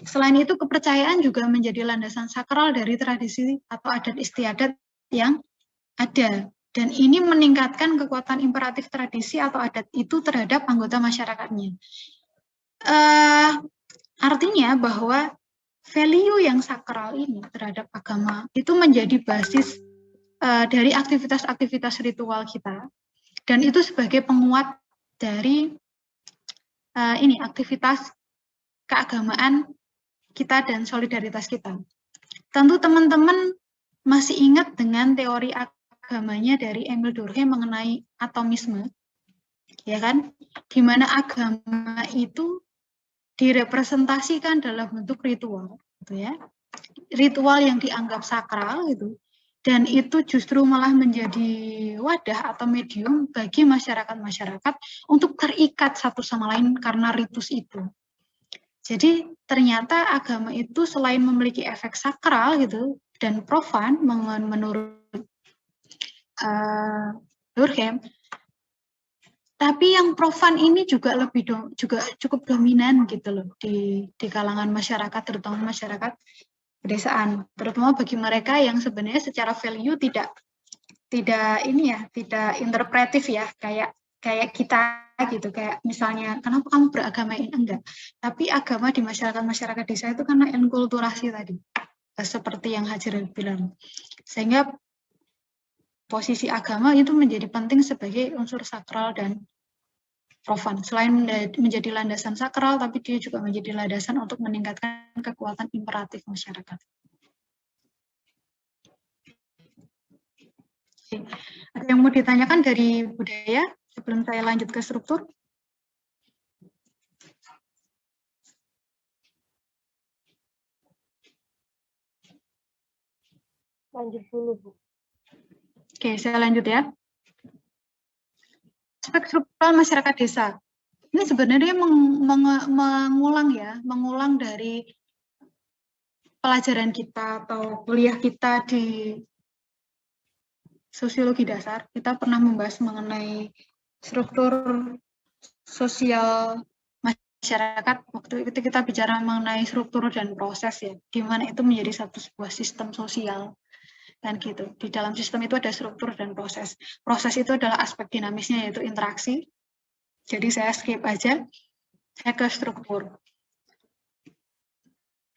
Selain itu, kepercayaan juga menjadi landasan sakral dari tradisi atau adat istiadat yang ada. Dan ini meningkatkan kekuatan imperatif tradisi atau adat itu terhadap anggota masyarakatnya. Artinya bahwa value yang sakral ini terhadap agama itu menjadi basis dari aktivitas-aktivitas ritual kita. Dan itu sebagai penguat dari aktivitas keagamaan kita dan solidaritas kita. Tentu teman-teman masih ingat dengan teori agamanya dari Emil Durkheim mengenai atomisme, ya kan? Di mana agama itu direpresentasikan dalam bentuk ritual, gitu ya. Ritual yang dianggap sakral gitu. Dan itu justru malah menjadi wadah atau medium bagi masyarakat-masyarakat untuk terikat satu sama lain karena ritus itu. Jadi ternyata agama itu selain memiliki efek sakral gitu dan profan menurut Durkheim, tapi yang profan ini juga juga cukup dominan gitu loh di kalangan masyarakat, terutama masyarakat pedesaan, terutama bagi mereka yang sebenarnya secara value tidak interpretif ya, kayak kita gitu, kayak misalnya kenapa kamu beragama ini, enggak, tapi agama di masyarakat desa itu karena enkulturasi tadi, seperti yang Hajar bilang, sehingga posisi agama itu menjadi penting sebagai unsur sakral dan profan. Selain menjadi landasan sakral, tapi dia juga menjadi landasan untuk meningkatkan kekuatan imperatif masyarakat. Ada yang mau ditanyakan dari budaya sebelum saya lanjut ke struktur? Lanjut dulu, Bu. Oke, saya lanjut ya. Aspek struktural masyarakat desa. Ini sebenarnya mengulang dari pelajaran kita atau kuliah kita di sosiologi dasar, kita pernah membahas mengenai struktur sosial masyarakat. Waktu itu kita bicara mengenai struktur dan proses ya, di mana itu menjadi satu sebuah sistem sosial. Dan gitu, di dalam sistem itu ada struktur dan proses. Proses itu adalah aspek dinamisnya, yaitu interaksi. Jadi saya skip aja, saya ke struktur.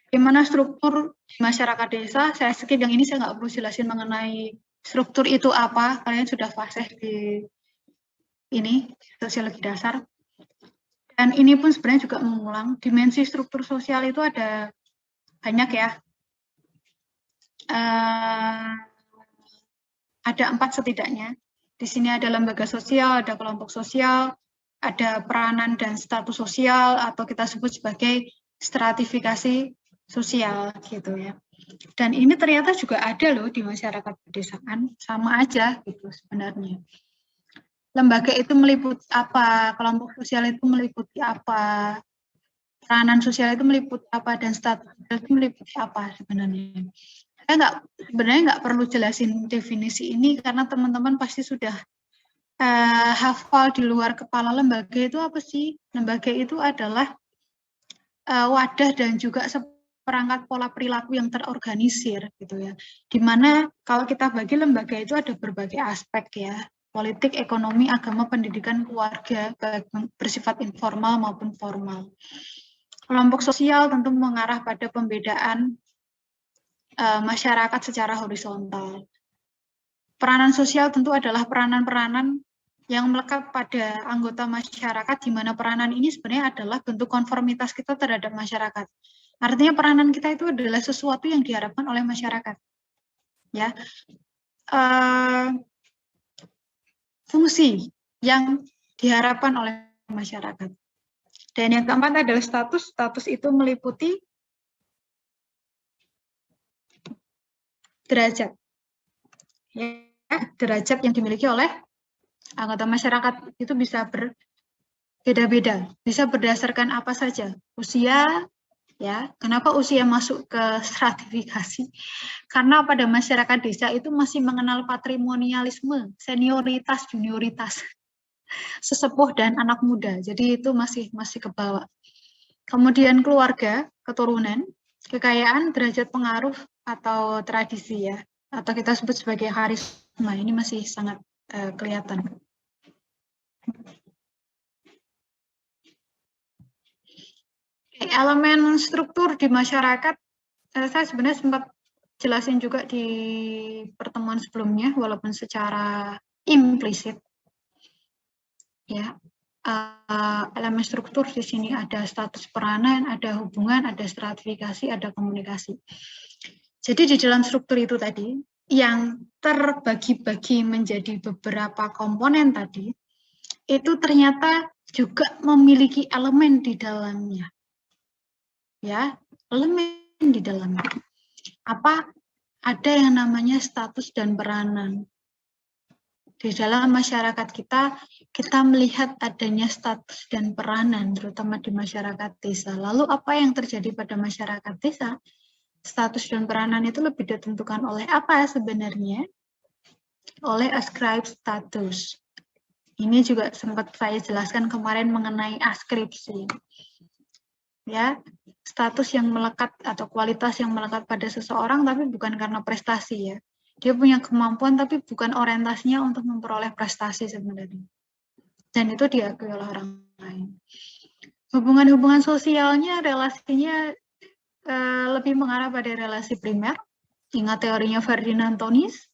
Gimana struktur di masyarakat desa, saya skip yang ini, saya nggak perlu jelasin mengenai struktur itu apa, kalian sudah fasih di ini, sosiologi dasar. Dan ini pun sebenarnya juga mengulang, dimensi struktur sosial itu ada banyak ya. Ada 4 setidaknya. Di sini ada lembaga sosial, ada kelompok sosial, ada peranan dan status sosial, atau kita sebut sebagai stratifikasi sosial gitu ya. Dan ini ternyata juga ada loh di masyarakat pedesaan, sama aja gitu sebenarnya. Lembaga itu meliputi apa, kelompok sosial itu meliputi apa, peranan sosial itu meliputi apa, dan status sosial itu meliputi apa sebenarnya. Saya sebenarnya nggak perlu jelasin definisi ini karena teman-teman pasti sudah hafal di luar kepala. Lembaga itu apa sih? Lembaga itu adalah wadah dan juga seperangkat pola perilaku yang terorganisir gitu ya. Dimana kalau kita bagi lembaga itu ada berbagai aspek ya, politik, ekonomi, agama, pendidikan, keluarga, baik bersifat informal maupun formal. Kelompok sosial tentu mengarah pada pembedaan masyarakat secara horizontal. Peranan sosial tentu adalah peranan-peranan yang melekat pada anggota masyarakat, di mana peranan ini sebenarnya adalah bentuk konformitas kita terhadap masyarakat. Artinya peranan kita itu adalah sesuatu yang diharapkan oleh masyarakat. Ya, fungsi yang diharapkan oleh masyarakat. Dan yang keempat adalah status. Status itu meliputi derajat. Ya, derajat yang dimiliki oleh anggota masyarakat itu bisa berbeda-beda, bisa berdasarkan apa saja. Usia, ya. Kenapa usia masuk ke stratifikasi? Karena pada masyarakat desa itu masih mengenal patrimonialisme, senioritas, junioritas, sesepuh dan anak muda. Jadi itu masih kebawa. Kemudian keluarga, keturunan, kekayaan, derajat pengaruh atau tradisi ya, atau kita sebut sebagai karisma. Ini masih sangat kelihatan. Elemen struktur di masyarakat, saya sebenarnya sempat jelasin juga di pertemuan sebelumnya, walaupun secara implisit. Ya, elemen struktur di sini ada status peranan, ada hubungan, ada stratifikasi, ada komunikasi. Jadi di dalam struktur itu tadi, yang terbagi-bagi menjadi beberapa komponen tadi, itu ternyata juga memiliki elemen di dalamnya. Ya, elemen di dalamnya. Apa? Ada yang namanya status dan peranan. Di dalam masyarakat kita melihat adanya status dan peranan, terutama di masyarakat desa. Lalu apa yang terjadi pada masyarakat desa? Status dan peranan itu lebih ditentukan oleh apa sebenarnya? Oleh ascribe status. Ini juga sempat saya jelaskan kemarin mengenai askripsi. Ya, status yang melekat atau kualitas yang melekat pada seseorang, tapi bukan karena prestasi ya. Dia punya kemampuan tapi bukan orientasinya untuk memperoleh prestasi sebenarnya. Dan itu diakui oleh orang lain. Hubungan-hubungan sosialnya, relasinya lebih mengarah pada relasi primer. Ingat teorinya Ferdinand Tonis,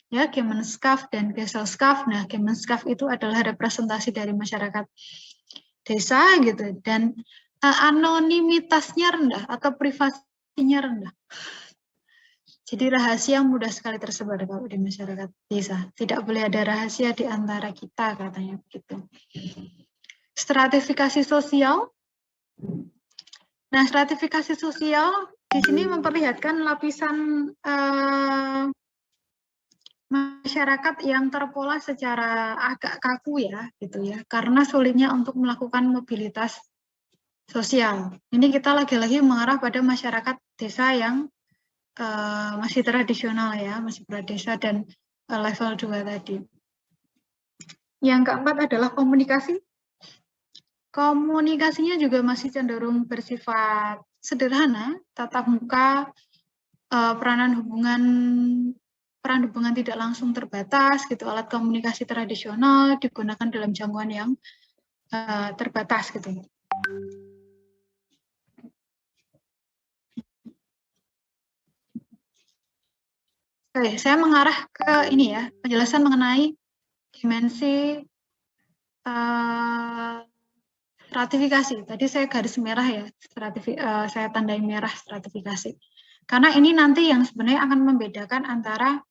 ya, Gemenskap dan Gesellschaft. Nah, Gemenskap itu adalah representasi dari masyarakat desa gitu, dan anonimitasnya rendah atau privasinya rendah. Jadi rahasia mudah sekali tersebar kalau di masyarakat desa. Tidak boleh ada rahasia di antara kita, katanya begitu. Stratifikasi sosial. Nah, stratifikasi sosial di sini memperlihatkan lapisan masyarakat yang terpola secara agak kaku ya, gitu ya. Karena sulitnya untuk melakukan mobilitas sosial. Ini kita lagi-lagi mengarah pada masyarakat desa yang masih tradisional ya, masih pradesa dan level 2 tadi. Yang keempat adalah komunikasi. Komunikasinya juga masih cenderung bersifat sederhana, tatap muka, peran hubungan tidak langsung terbatas, gitu. Alat komunikasi tradisional digunakan dalam jangkauan yang terbatas, gitu. Oke, saya mengarah ke ini ya, penjelasan mengenai dimensi stratifikasi. Tadi saya garis merah ya, saya tandai merah stratifikasi. Karena ini nanti yang sebenarnya akan membedakan antara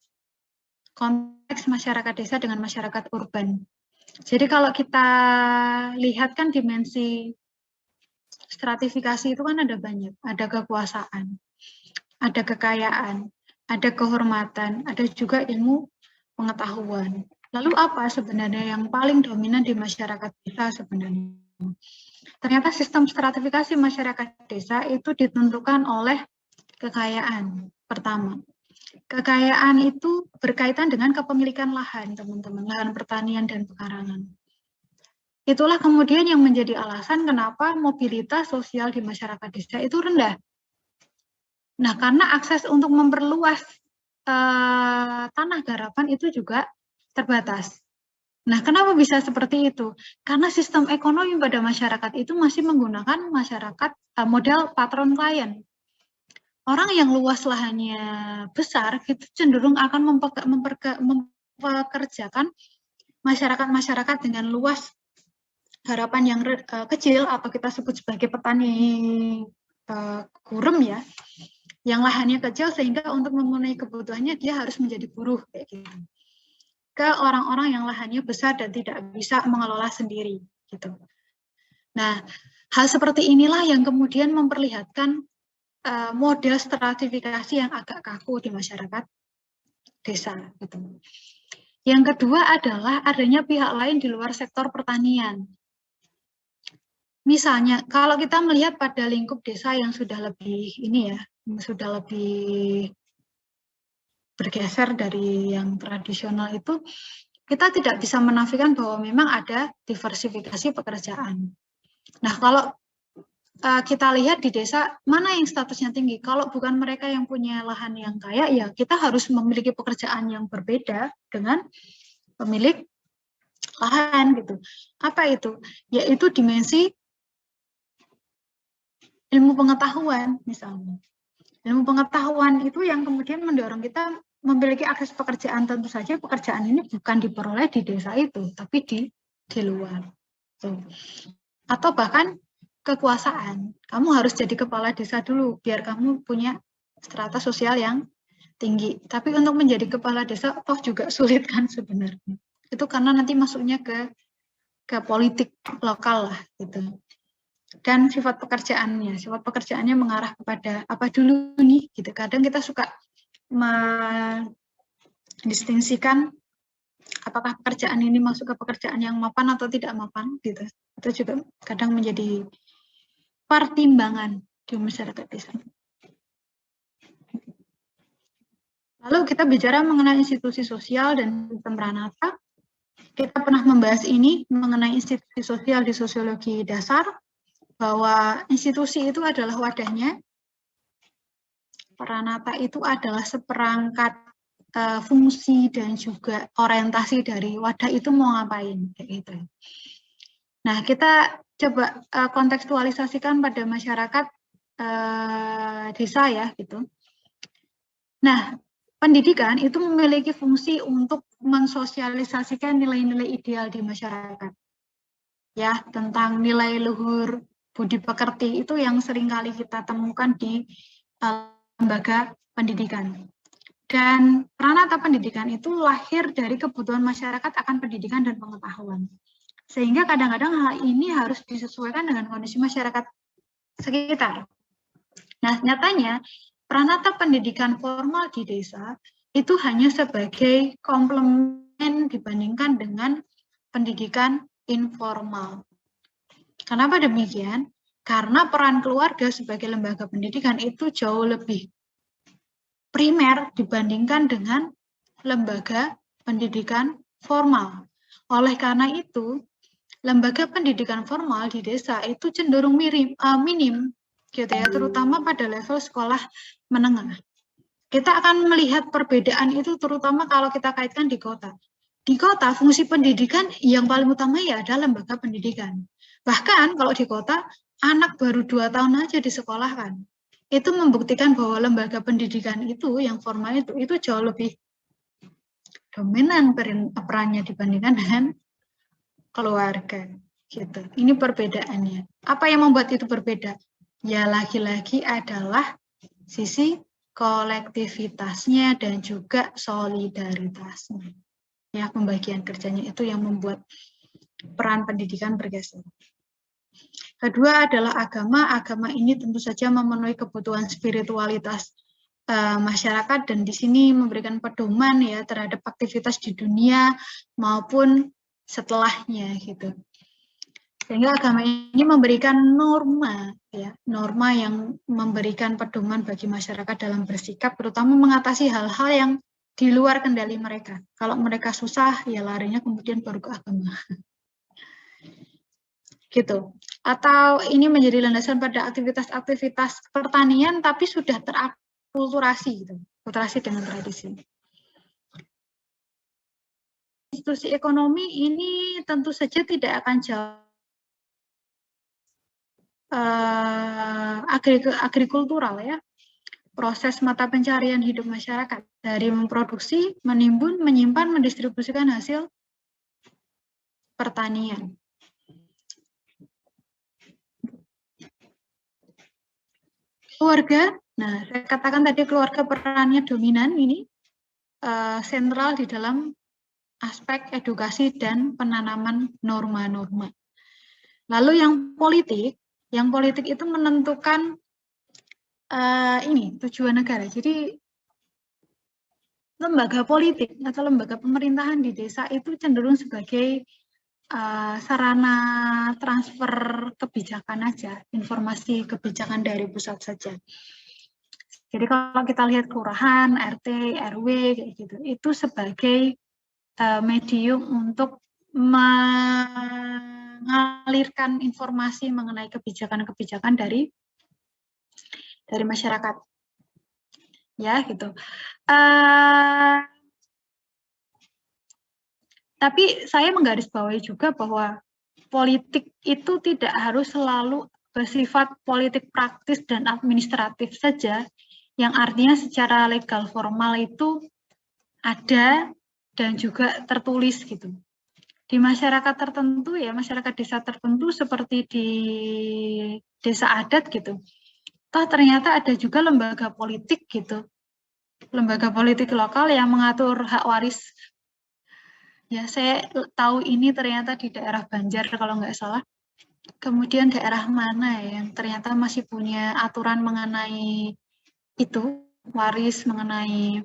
konteks masyarakat desa dengan masyarakat urban. Jadi kalau kita lihat kan dimensi stratifikasi itu kan ada banyak, ada kekuasaan, ada kekayaan, ada kehormatan, ada juga ilmu pengetahuan. Lalu apa sebenarnya yang paling dominan di masyarakat desa sebenarnya? Ternyata sistem stratifikasi masyarakat desa itu ditentukan oleh kekayaan. Pertama, kekayaan itu berkaitan dengan kepemilikan lahan, teman-teman, lahan pertanian dan pekarangan. Itulah kemudian yang menjadi alasan kenapa mobilitas sosial di masyarakat desa itu rendah. Nah, karena akses untuk memperluas tanah garapan itu juga terbatas. Nah, kenapa bisa seperti itu? Karena sistem ekonomi pada masyarakat itu masih menggunakan masyarakat model patron klien. Orang yang luas lahannya besar itu cenderung akan mempekerjakan masyarakat-masyarakat dengan luas harapan yang kecil atau kita sebut sebagai petani gurem ya, yang lahannya kecil sehingga untuk memenuhi kebutuhannya dia harus menjadi buruh kayak gitu. Ke orang-orang yang lahannya besar dan tidak bisa mengelola sendiri gitu. Nah, hal seperti inilah yang kemudian memperlihatkan model stratifikasi yang agak kaku di masyarakat desa gitu. Yang kedua adalah adanya pihak lain di luar sektor pertanian. Misalnya, kalau kita melihat pada lingkup desa yang sudah lebih ini ya, sudah lebih bergeser dari yang tradisional itu, kita tidak bisa menafikan bahwa memang ada diversifikasi pekerjaan. Nah, kalau kita lihat di desa, mana yang statusnya tinggi? Kalau bukan mereka yang punya lahan yang kaya, ya kita harus memiliki pekerjaan yang berbeda dengan pemilik lahan gitu. Apa itu? Yaitu dimensi ilmu pengetahuan misalnya. Ilmu pengetahuan itu yang kemudian mendorong kita memiliki akses pekerjaan. Tentu saja pekerjaan ini bukan diperoleh di desa itu, tapi di luar. Tuh. Atau bahkan kekuasaan. Kamu harus jadi kepala desa dulu, biar kamu punya strata sosial yang tinggi. Tapi untuk menjadi kepala desa, toh juga sulit kan sebenarnya. Itu karena nanti masuknya ke politik lokal lah gitu. Dan sifat pekerjaannya mengarah kepada apa dulu nih gitu. Kadang kita suka mendistingsikan apakah pekerjaan ini masuk ke pekerjaan yang mapan atau tidak mapan gitu. Itu juga kadang menjadi pertimbangan di masyarakat desa. Lalu kita bicara mengenai institusi sosial dan sistem Pranata. Kita pernah membahas ini mengenai institusi sosial di sosiologi dasar, bahwa institusi itu adalah wadahnya, Pranata itu adalah seperangkat fungsi dan juga orientasi dari wadah itu mau ngapain kayak gitu. Nah, kita coba kontekstualisasikan pada masyarakat desa ya gitu. Nah, pendidikan itu memiliki fungsi untuk mensosialisasikan nilai-nilai ideal di masyarakat. Ya, tentang nilai luhur budi pekerti itu yang seringkali kita temukan di lembaga pendidikan. Dan Pranata pendidikan itu lahir dari kebutuhan masyarakat akan pendidikan dan pengetahuan. Sehingga kadang-kadang hal ini harus disesuaikan dengan kondisi masyarakat sekitar. Nah, nyatanya Pranata pendidikan formal di desa itu hanya sebagai komplement dibandingkan dengan pendidikan informal. Kenapa demikian? Karena peran keluarga sebagai lembaga pendidikan itu jauh lebih primer dibandingkan dengan lembaga pendidikan formal. Oleh karena itu, lembaga pendidikan formal di desa itu cenderung minim, gitu ya, terutama pada level sekolah menengah. Kita akan melihat perbedaan itu terutama kalau kita kaitkan di kota. Di kota, fungsi pendidikan yang paling utama ya adalah lembaga pendidikan. Bahkan kalau di kota, anak baru 2 tahun aja disekolahkan. Itu membuktikan bahwa lembaga pendidikan itu, yang formal itu jauh lebih dominan perannya dibandingkan dengan keluarga. Gitu. Ini perbedaannya. Apa yang membuat itu berbeda? Ya lagi-lagi adalah sisi kolektivitasnya dan juga solidaritasnya. Ya, pembagian kerjanya itu yang membuat peran pendidikan bergeser. Kedua adalah agama. Agama ini tentu saja memenuhi kebutuhan spiritualitas masyarakat dan di sini memberikan pedoman ya terhadap aktivitas di dunia maupun setelahnya gitu. Sehingga agama ini memberikan norma ya, norma yang memberikan pedoman bagi masyarakat dalam bersikap terutama mengatasi hal-hal yang di luar kendali mereka. Kalau mereka susah ya larinya kemudian baru ke agama. Gitu. Atau ini menjadi landasan pada aktivitas-aktivitas pertanian tapi sudah terakulturasi gitu. Akulturasi dengan tradisi. Institusi ekonomi ini tentu saja tidak akan jauh agrikultural ya, proses mata pencarian hidup masyarakat dari memproduksi, menimbun, menyimpan, mendistribusikan hasil pertanian. Keluarga, nah saya katakan tadi keluarga perannya dominan ini sentral di dalam aspek edukasi dan penanaman norma-norma. Lalu yang politik itu menentukan ini tujuan negara. Jadi lembaga politik atau lembaga pemerintahan di desa itu cenderung sebagai sarana transfer kebijakan aja, informasi kebijakan dari pusat saja. Jadi kalau kita lihat kelurahan, RT, RW kayak gitu, itu sebagai medium untuk mengalirkan informasi mengenai kebijakan-kebijakan dari masyarakat. Ya, gitu. Tapi saya menggarisbawahi juga bahwa politik itu tidak harus selalu bersifat politik praktis dan administratif saja, yang artinya secara legal formal itu ada dan juga tertulis gitu. Di masyarakat tertentu ya, masyarakat desa tertentu seperti di desa adat gitu, toh ternyata ada juga lembaga politik gitu, lembaga politik lokal yang mengatur hak waris. Ya, saya tahu ini ternyata di daerah Banjar kalau nggak salah. Kemudian daerah mana yang ternyata masih punya aturan mengenai itu, waris, mengenai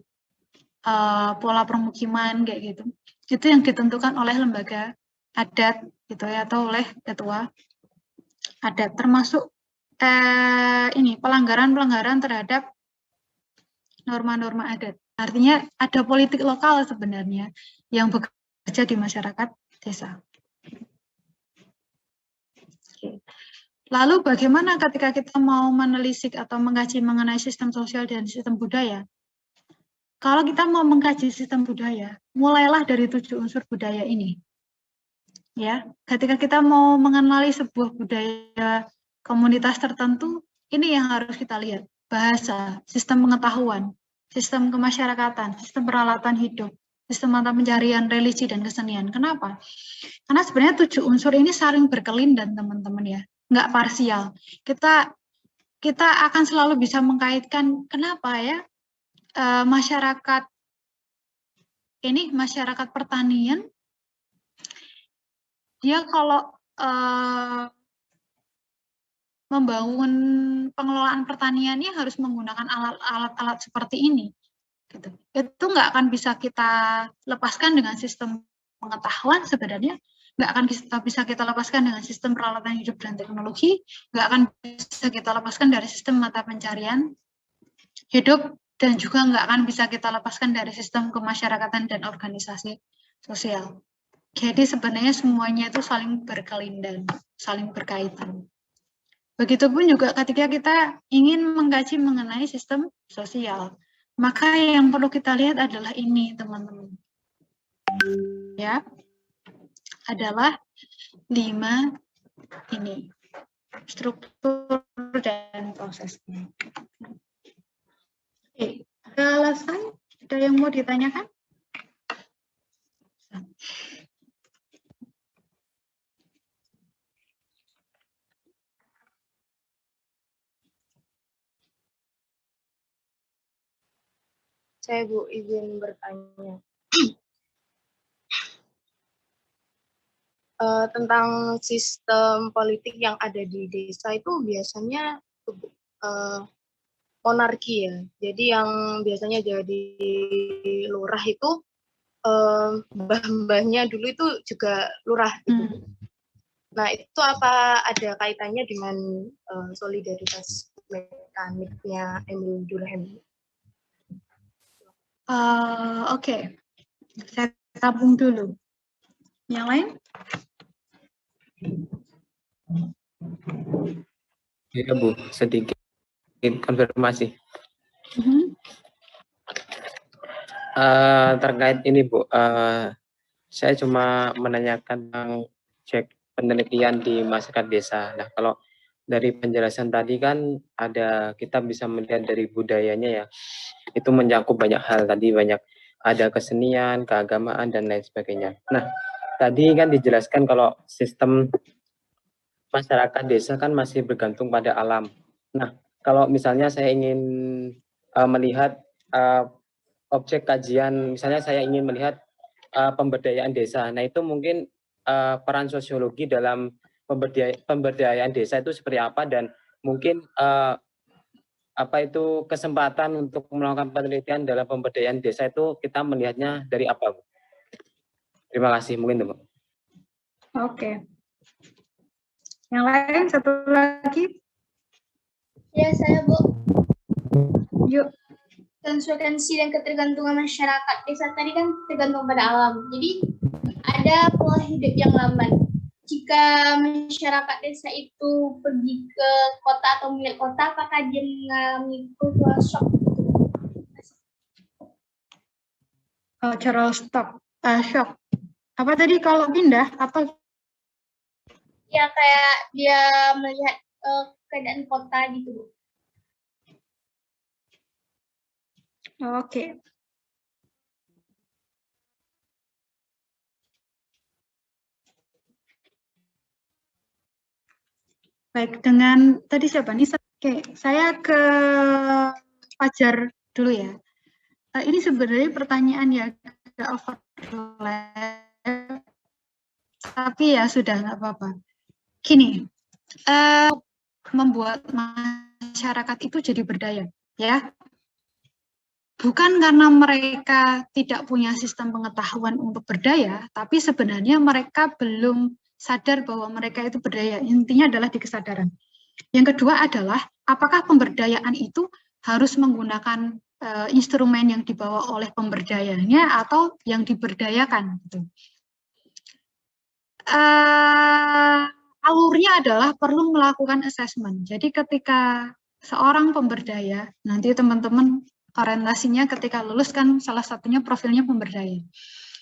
pola permukiman kayak gitu. Itu yang ditentukan oleh lembaga adat gitu ya, atau oleh ketua adat, termasuk ini pelanggaran-pelanggaran terhadap norma-norma adat. Artinya ada politik lokal sebenarnya yang bekerja di masyarakat desa. Oke. Lalu bagaimana ketika kita mau menelisik atau mengkaji mengenai sistem sosial dan sistem budaya? Kalau kita mau mengkaji sistem budaya, mulailah dari 7 unsur budaya ini. Ya, ketika kita mau mengenali sebuah budaya komunitas tertentu, ini yang harus kita lihat. Bahasa, sistem pengetahuan, sistem kemasyarakatan, sistem peralatan hidup, sistem mata pencarian religi dan kesenian. Kenapa? Karena sebenarnya 7 unsur ini saling berkelindan, teman-teman ya. Nggak parsial. Kita akan selalu bisa mengkaitkan kenapa ya masyarakat pertanian dia kalau membangun pengelolaan pertaniannya harus menggunakan alat-alat seperti ini. Gitu. Itu nggak akan bisa kita lepaskan dengan sistem pengetahuan sebenarnya. nggak akan bisa kita lepaskan dengan sistem peralatan hidup dan teknologi, nggak akan bisa kita lepaskan dari sistem mata pencarian hidup, dan juga nggak akan bisa kita lepaskan dari sistem kemasyarakatan dan organisasi sosial. Jadi sebenarnya semuanya itu saling berkelindan, saling berkaitan. Begitupun juga ketika kita ingin mengkaji mengenai sistem sosial, maka yang perlu kita lihat adalah ini, teman-teman. Ya, adalah 5 ini, struktur dan prosesnya. Oke, ada alasan? Ada yang mau ditanyakan? Saya Bu izin bertanya. Tentang sistem politik yang ada di desa itu biasanya monarki ya. Jadi yang biasanya jadi lurah itu mbah-mbahnya dulu itu juga lurah gitu. Nah, itu apa ada kaitannya dengan solidaritas mekaniknya Emil Durkheim? Oke. Saya tabung dulu. Yang lain? Ya Bu, sedikit konfirmasi. Terkait ini Bu, saya cuma menanyakan tentang cek penelitian di masyarakat desa. Nah, kalau dari penjelasan tadi kan ada, kita bisa melihat dari budayanya ya, itu mencakup banyak hal, tadi banyak ada kesenian, keagamaan, dan lain sebagainya. Nah, tadi kan dijelaskan kalau sistem masyarakat desa kan masih bergantung pada alam. Nah, kalau misalnya saya ingin melihat objek kajian, misalnya saya ingin melihat pemberdayaan desa, nah itu mungkin peran sosiologi dalam pemberdayaan desa itu seperti apa, dan mungkin apa itu kesempatan untuk melakukan penelitian dalam pemberdayaan desa itu kita melihatnya dari apa, Bu? Terima kasih, mungkin Bu. Oke. Yang lain satu lagi? Ya, saya Bu. Yuk. Konsekuensi dan ketergantungan masyarakat desa tadi kan tergantung pada alam. Jadi ada pola hidup yang lamban. Jika masyarakat desa itu pergi ke kota atau melihat kota, apakah dia mengalami cultural shock? Cultural shock. Apa tadi kalau pindah atau? Ya kayak dia melihat keadaan kota gitu, Bu. Oke. Baik, dengan tadi siapa nih? Oke, saya ke Fajar dulu ya. Ini sebenarnya pertanyaan ya agak overlap, tapi ya sudah nggak apa-apa. Gini, membuat masyarakat itu jadi berdaya, ya. Bukan karena mereka tidak punya sistem pengetahuan untuk berdaya, tapi sebenarnya mereka belum sadar bahwa mereka itu berdaya. Intinya adalah di kesadaran. Yang kedua adalah, apakah pemberdayaan itu harus menggunakan instrumen yang dibawa oleh pemberdayanya atau yang diberdayakan? Gitu. Alurnya adalah perlu melakukan assessment. Jadi ketika seorang pemberdaya, nanti teman-teman orientasinya ketika lulus kan salah satunya profilnya pemberdaya.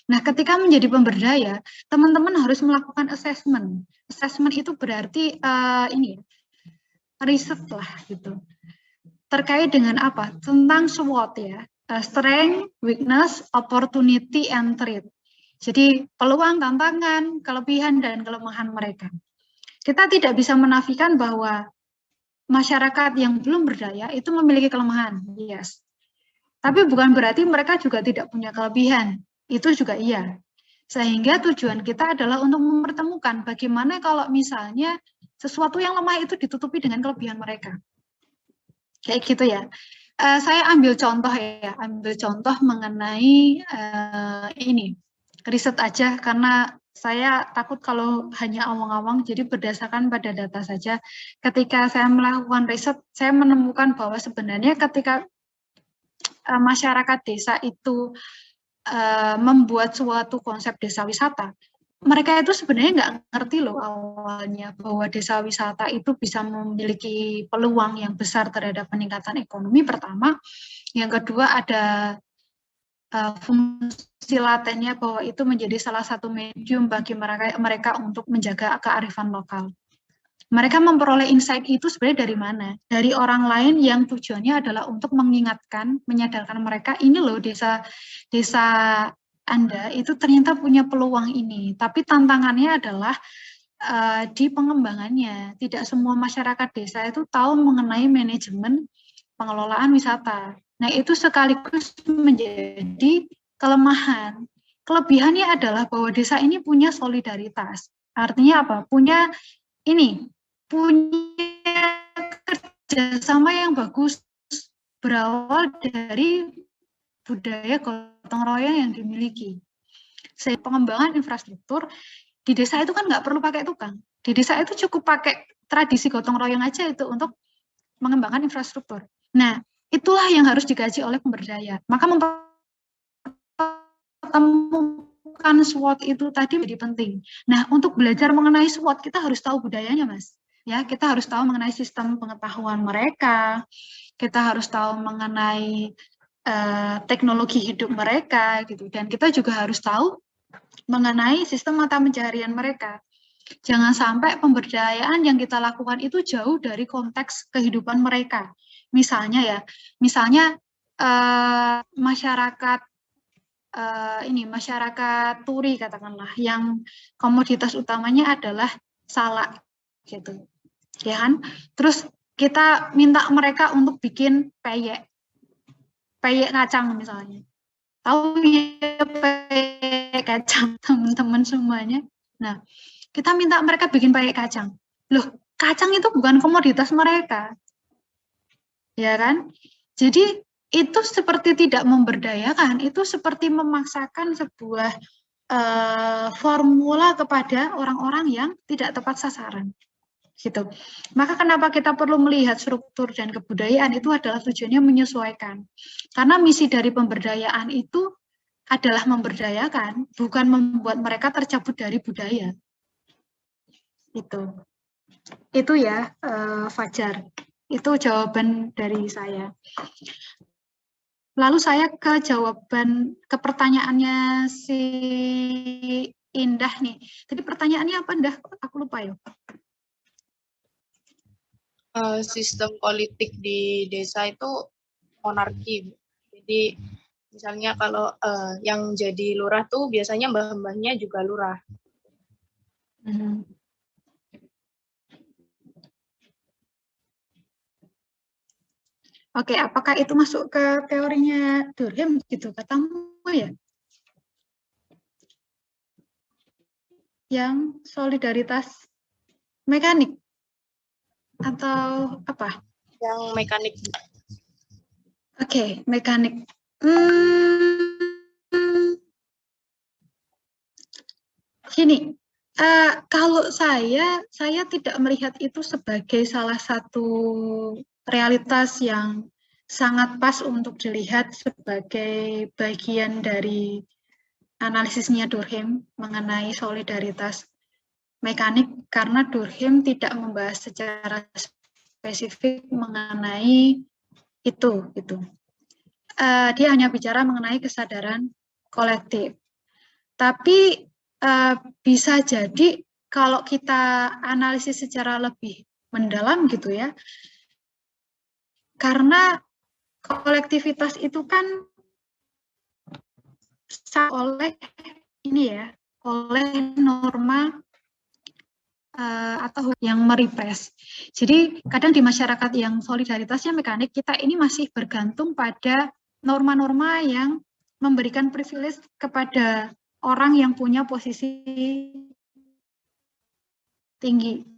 Nah, ketika menjadi pemberdaya, teman-teman harus melakukan assessment. Assessment itu berarti ini riset lah gitu. Terkait dengan apa? Tentang SWOT ya. Strength, weakness, opportunity, and threat. Jadi peluang, tantangan, kelebihan, dan kelemahan mereka. Kita tidak bisa menafikan bahwa masyarakat yang belum berdaya itu memiliki kelemahan, yes. Tapi bukan berarti mereka juga tidak punya kelebihan, itu juga iya. Sehingga tujuan kita adalah untuk mempertemukan bagaimana kalau misalnya sesuatu yang lemah itu ditutupi dengan kelebihan mereka. Kayak gitu ya. Saya ambil contoh mengenai ini, riset aja karena Saya takut kalau hanya awang-awang, jadi berdasarkan pada data saja. Ketika saya melakukan riset, saya menemukan bahwa sebenarnya ketika masyarakat desa itu membuat suatu konsep desa wisata, mereka itu sebenarnya nggak ngerti loh awalnya bahwa desa wisata itu bisa memiliki peluang yang besar terhadap peningkatan ekonomi pertama. Yang kedua ada fungsi latennya bahwa itu menjadi salah satu medium bagi mereka untuk menjaga kearifan lokal. Mereka memperoleh insight itu sebenarnya dari mana? Dari orang lain yang tujuannya adalah untuk mengingatkan, menyadarkan mereka, ini loh desa Anda itu ternyata punya peluang ini. Tapi tantangannya adalah di pengembangannya. Tidak semua masyarakat desa itu tahu mengenai manajemen pengelolaan wisata. Nah, itu sekaligus menjadi kelemahan. Kelebihannya adalah bahwa desa ini punya solidaritas. Artinya apa? Punya kerjasama yang bagus, berawal dari budaya gotong royong yang dimiliki. Sehingga pengembangan infrastruktur di desa itu kan nggak perlu pakai tukang. Di desa itu cukup pakai tradisi gotong royong aja itu untuk mengembangkan infrastruktur. Nah, itulah yang harus dikaji oleh pemberdaya. Maka mempertemukan SWOT itu tadi menjadi penting. Nah, untuk belajar mengenai SWOT, kita harus tahu budayanya, Mas. Ya, kita harus tahu mengenai sistem pengetahuan mereka, kita harus tahu mengenai teknologi hidup mereka, gitu. Dan kita juga harus tahu mengenai sistem mata pencaharian mereka. Jangan sampai pemberdayaan yang kita lakukan itu jauh dari konteks kehidupan mereka. Misalnya masyarakat masyarakat Turi katakanlah, yang komoditas utamanya adalah salak, gitu, ya kan? Terus kita minta mereka untuk bikin peyek kacang misalnya. Tahu ya peyek kacang teman-teman semuanya? Nah, kita minta mereka bikin peyek kacang. Loh, kacang itu bukan komoditas mereka. Ya kan? Jadi itu seperti tidak memberdayakan, itu seperti memaksakan sebuah formula kepada orang-orang yang tidak tepat sasaran. Gitu. Maka kenapa kita perlu melihat struktur dan kebudayaan itu adalah tujuannya menyesuaikan. Karena misi dari pemberdayaan itu adalah memberdayakan, bukan membuat mereka tercabut dari budaya. Itu ya, Fajar. Itu jawaban dari saya. Lalu saya ke pertanyaannya si Indah nih. Tadi pertanyaannya apa, Indah? Aku lupa ya. Sistem politik di desa itu monarki. Jadi misalnya kalau yang jadi lurah tuh biasanya mbah-mbahnya juga lurah. Oke, apakah itu masuk ke teorinya Durkheim gitu katamu ya? Yang solidaritas mekanik atau apa? Yang mekanik. Oke, mekanik. Gini, kalau saya tidak melihat itu sebagai salah satu realitas yang sangat pas untuk dilihat sebagai bagian dari analisisnya Durkheim mengenai solidaritas mekanik, karena Durkheim tidak membahas secara spesifik mengenai itu. Dia hanya bicara mengenai kesadaran kolektif. Tapi bisa jadi kalau kita analisis secara lebih mendalam gitu ya, karena kolektivitas itu kan oleh norma atau yang merepres. Jadi kadang di masyarakat yang solidaritasnya mekanik, kita ini masih bergantung pada norma-norma yang memberikan privilege kepada orang yang punya posisi tinggi.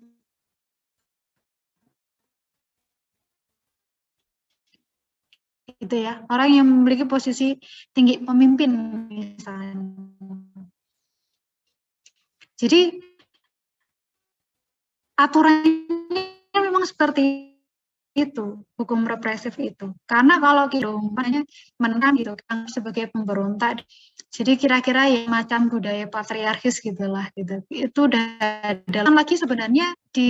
Gitu ya, orang yang memiliki posisi tinggi, pemimpin misalnya. Jadi aturannya memang seperti itu, hukum represif itu. Karena kalau kita menentang gitu kan sebagai pemberontak, jadi kira-kira ya macam budaya patriarkis gitulah gitu. Itu udah dalam lagi sebenarnya di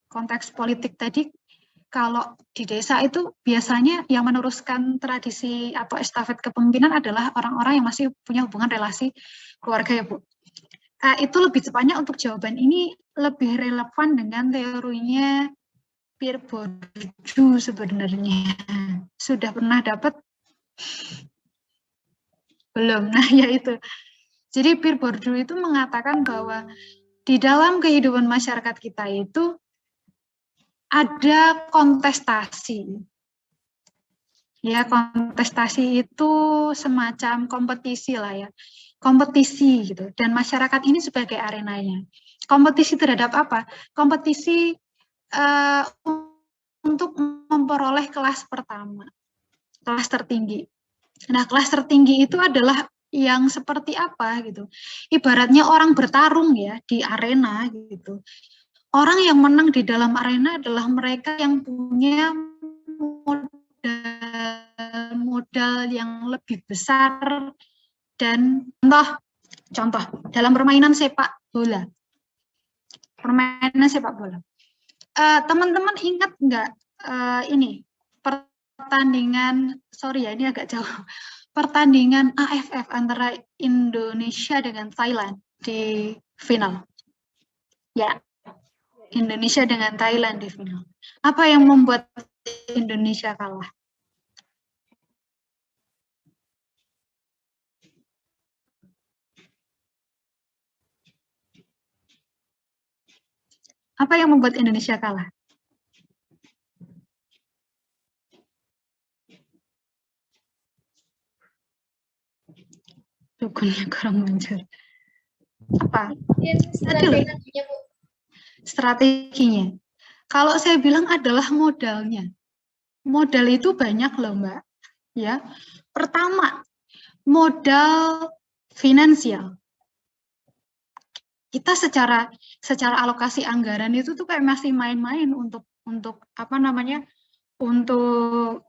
konteks politik tadi. Kalau di desa itu biasanya yang meneruskan tradisi atau estafet kepemimpinan adalah orang-orang yang masih punya hubungan relasi keluarga ya Bu. Itu lebih tepatnya untuk jawaban ini lebih relevan dengan teorinya Pierre Bourdieu sebenarnya. Sudah pernah dapat? Belum, nah ya itu. Jadi Pierre Bourdieu itu mengatakan bahwa di dalam kehidupan masyarakat kita itu ada kontestasi. Ya, kontestasi itu semacam kompetisi lah ya. Kompetisi gitu. Dan masyarakat ini sebagai arenanya. Kompetisi terhadap apa? Kompetisi untuk memperoleh kelas pertama. Kelas tertinggi. Nah, kelas tertinggi itu adalah yang seperti apa gitu. Ibaratnya orang bertarung ya di arena gitu. Orang yang menang di dalam arena adalah mereka yang punya modal yang lebih besar dan contoh dalam permainan sepak bola. Permainan sepak bola. Teman-teman ingat nggak ini pertandingan, sorry ya ini agak jauh, pertandingan AFF antara Indonesia dengan Thailand di final. Ya, Indonesia dengan Thailand di final. Apa yang membuat Indonesia kalah? Apa yang membuat Indonesia kalah? Dukunnya kurang muncul. Apa? Strateginya. Kalau saya bilang adalah modalnya. Modal itu banyak loh Mbak. Ya. Pertama, modal finansial. Kita secara alokasi anggaran itu tuh kayak masih main-main untuk apa namanya? Untuk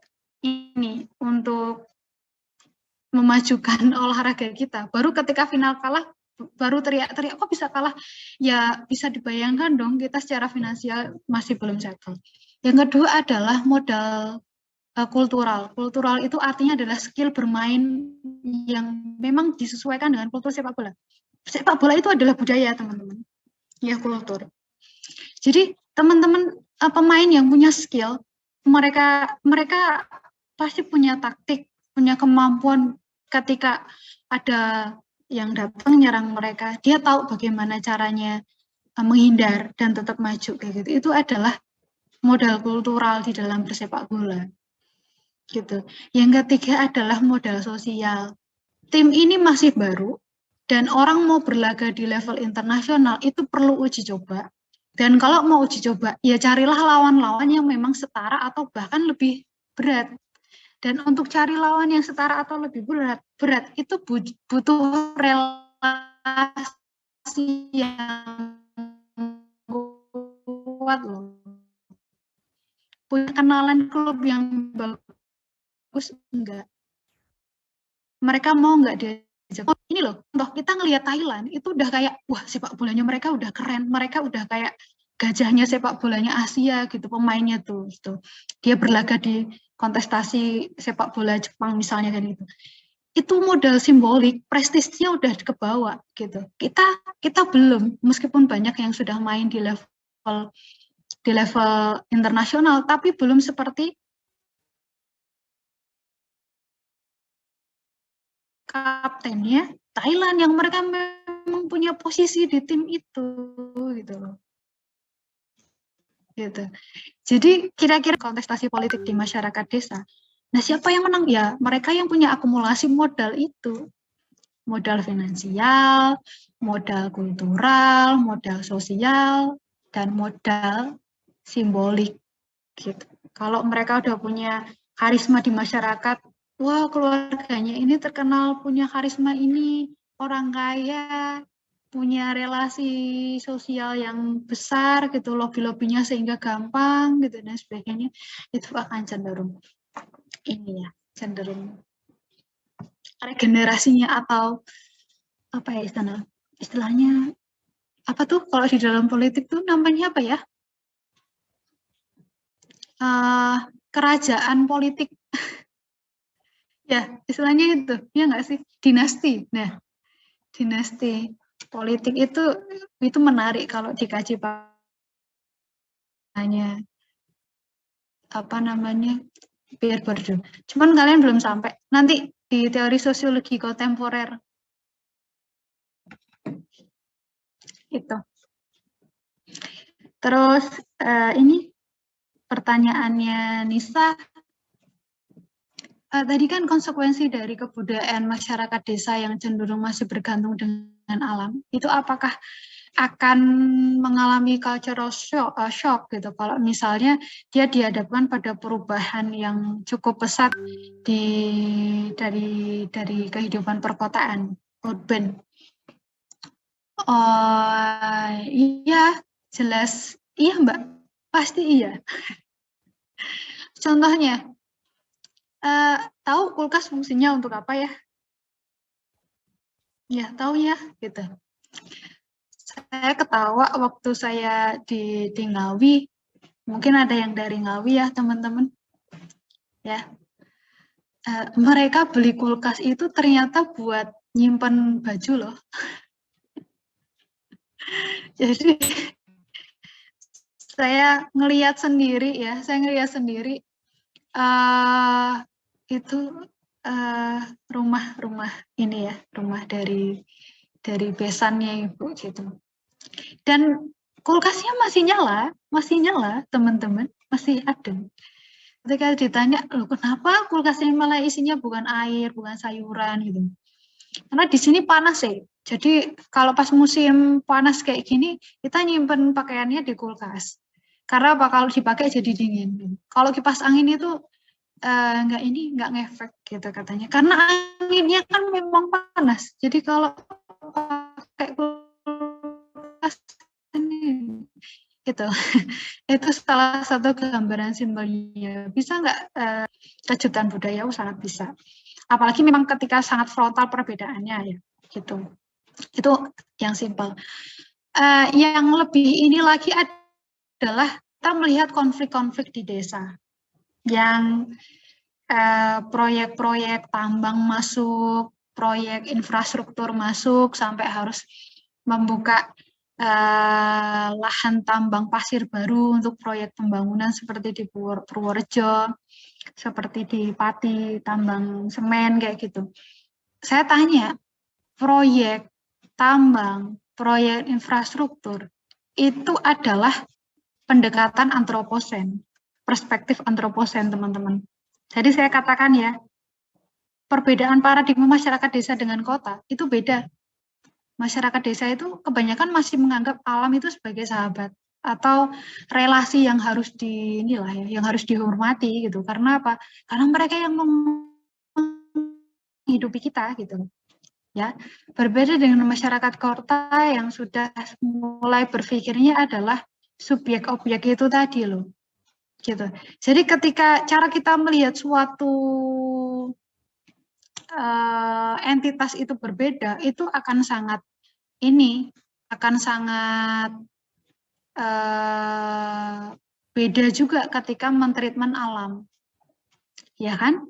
memajukan olahraga kita. Baru ketika final kalah baru teriak-teriak kok bisa kalah, ya bisa dibayangkan dong kita secara finansial masih belum settle. Yang kedua adalah modal kultural. Kultural itu artinya adalah skill bermain yang memang disesuaikan dengan kultur sepak bola. Sepak bola itu adalah budaya teman-teman, ya kultur. Jadi teman-teman pemain yang punya skill, mereka pasti punya taktik, punya kemampuan ketika ada yang datang nyerang mereka, dia tahu bagaimana caranya menghindar dan tetap maju kayak gitu. Itu adalah modal kultural di dalam bersepak bola. Gitu. Yang ketiga adalah modal sosial. Tim ini masih baru dan orang mau berlaga di level internasional itu perlu uji coba. Dan kalau mau uji coba, ya carilah lawan-lawan yang memang setara atau bahkan lebih berat. Dan untuk cari lawan yang setara atau lebih berat itu butuh relasi yang kuat loh. Punya kenalan klub yang bagus enggak? Mereka mau enggak diajak? Oh, ini loh, contoh kita ngelihat Thailand itu udah kayak wah sepak bolanya mereka udah keren, mereka udah kayak gajahnya sepak bolanya Asia gitu pemainnya tuh gitu. Dia berlaga di kontestasi sepak bola Jepang misalnya kan gitu. Itu modal simbolik, prestisnya udah kebawa gitu. Kita belum, meskipun banyak yang sudah main di level internasional, tapi belum seperti kaptennya Thailand yang mereka memang punya posisi di tim itu gitu loh. Gitu. Jadi kira-kira kontestasi politik di masyarakat desa. Nah, siapa yang menang? Ya, mereka yang punya akumulasi modal itu. Modal finansial, modal kultural, modal sosial, dan modal simbolik. Gitu. Kalau mereka udah punya karisma di masyarakat, wah keluarganya ini terkenal punya karisma ini, orang kaya, punya relasi sosial yang besar gitu, lobby-lobbynya sehingga gampang gitu dan sebagainya, itu akan cenderung ini ya, cenderung regenerasinya atau apa ya istilahnya apa tuh kalau di dalam politik tuh namanya apa ya? Kerajaan politik. Ya, istilahnya itu, ya nggak sih? Dinasti. Nah, dinasti politik itu menarik kalau dikaji hanya apa namanya Pierre Bourdieu. Cuman kalian belum sampai. Nanti di teori sosiologi kontemporer itu. Terus ini pertanyaannya Nisa. Tadi kan konsekuensi dari kebudayaan masyarakat desa yang cenderung masih bergantung dengan alam, itu apakah akan mengalami cultural shock gitu kalau misalnya dia dihadapkan pada perubahan yang cukup pesat dari kehidupan perkotaan urban. Iya, jelas iya Mbak, pasti iya. Contohnya, tahu kulkas fungsinya untuk apa ya? Ya, tahu ya, gitu. Saya ketawa waktu saya di Ngawi, mungkin ada yang dari Ngawi ya, teman-teman. Ya, mereka beli kulkas itu ternyata buat nyimpen baju loh. Jadi saya ngelihat sendiri ya, itu rumah ini ya, rumah dari besannya Ibu gitu. Dan kulkasnya masih nyala teman-teman, masih adem. Ketika ditanya, loh kenapa kulkasnya malah isinya bukan air, bukan sayuran gitu. Karena di sini panas ya. Jadi kalau pas musim panas kayak gini, kita nyimpen pakaiannya di kulkas. Karena apa? Kalau dipakai jadi dingin. Kalau kipas angin itu nggak ngefek gitu katanya. Karena anginnya kan memang panas. Jadi kalau pakai kulkas ini gitu, itu salah satu gambaran simbolnya. Bisa nggak kejutan budaya? Sangat bisa. Apalagi memang ketika sangat frontal perbedaannya ya, gitu. Itu yang simpel. Yang lebih ini lagi adalah kita melihat konflik-konflik di desa. Yang proyek-proyek tambang masuk, proyek infrastruktur masuk, sampai harus membuka lahan tambang pasir baru untuk proyek pembangunan seperti di Purworejo, seperti di Pati, tambang semen, kayak gitu. Saya tanya, proyek tambang, proyek infrastruktur, itu adalah pendekatan antroposen, perspektif antroposen, teman-teman. Jadi saya katakan ya, perbedaan paradigma masyarakat desa dengan kota itu beda. Masyarakat desa itu kebanyakan masih menganggap alam itu sebagai sahabat atau relasi yang harus yang harus dihormati gitu. Karena apa? Karena mereka yang menghidupi kita gitu. Ya, berbeda dengan masyarakat kota yang sudah mulai berpikirnya adalah subjek objek itu tadi loh. Gitu. Jadi ketika cara kita melihat suatu entitas itu berbeda, itu akan sangat beda juga ketika mentreatment alam, ya kan?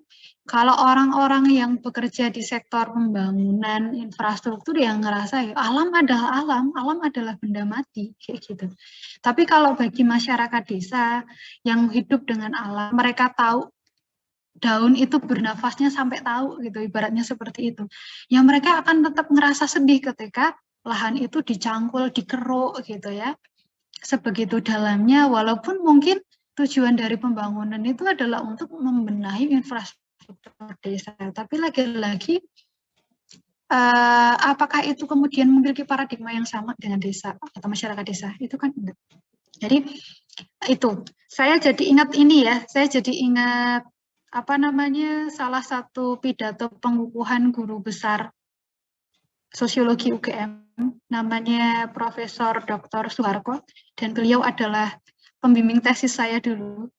Kalau orang-orang yang bekerja di sektor pembangunan infrastruktur yang ngerasa ya, alam adalah benda mati kayak gitu. Tapi kalau bagi masyarakat desa yang hidup dengan alam, mereka tahu daun itu bernafasnya sampai tahu gitu, ibaratnya seperti itu. Ya mereka akan tetap ngerasa sedih ketika lahan itu dicangkul, dikeruk gitu ya. Sebegitu dalamnya, walaupun mungkin tujuan dari pembangunan itu adalah untuk membenahi infrastruktur desa. Tapi lagi-lagi apakah itu kemudian memiliki paradigma yang sama dengan desa atau masyarakat desa? Itu kan enggak. Jadi itu, saya jadi ingat ini ya, salah satu pidato pengukuhan guru besar sosiologi UGM, namanya Profesor Dr. Suharko, dan beliau adalah pembimbing tesis saya dulu.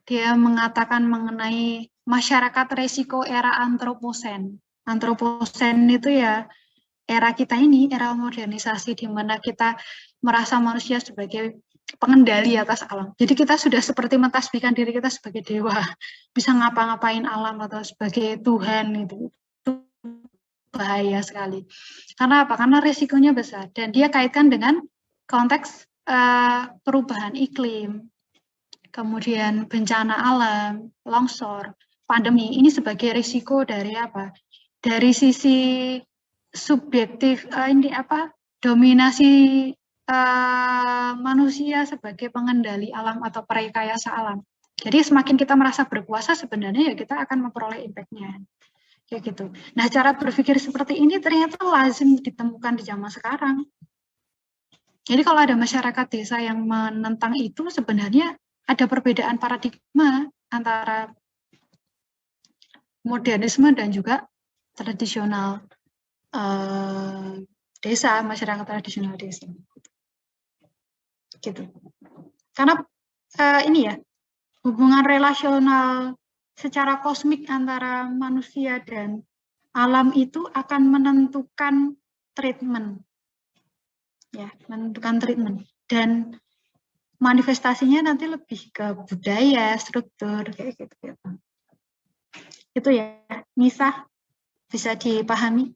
Dia mengatakan mengenai masyarakat resiko era antroposen. Antroposen itu ya era kita ini, era modernisasi, di mana kita merasa manusia sebagai pengendali atas alam. Jadi kita sudah seperti mentasbihkan diri kita sebagai dewa, bisa ngapa-ngapain alam atau sebagai Tuhan itu bahaya sekali. Karena apa? Karena risikonya besar. Dan dia kaitkan dengan konteks perubahan iklim, kemudian bencana alam, longsor, pandemi. Ini sebagai risiko dari apa? Dari sisi subjektif, ini apa? Dominasi manusia sebagai pengendali alam atau perekayasa alam. Jadi semakin kita merasa berkuasa, sebenarnya ya kita akan memperoleh impact-nya. Kayak gitu. Nah, cara berpikir seperti ini ternyata lazim ditemukan di zaman sekarang. Jadi kalau ada masyarakat desa yang menentang itu, sebenarnya ada perbedaan paradigma antara modernisme dan juga tradisional desa, masyarakat tradisional desa. Gitu. Karena ini ya, hubungan relasional secara kosmik antara manusia dan alam itu akan menentukan treatment. Ya, menentukan treatment. Dan manifestasinya nanti lebih ke budaya, struktur, kayak gitu. Itu ya, Nisa, bisa dipahami?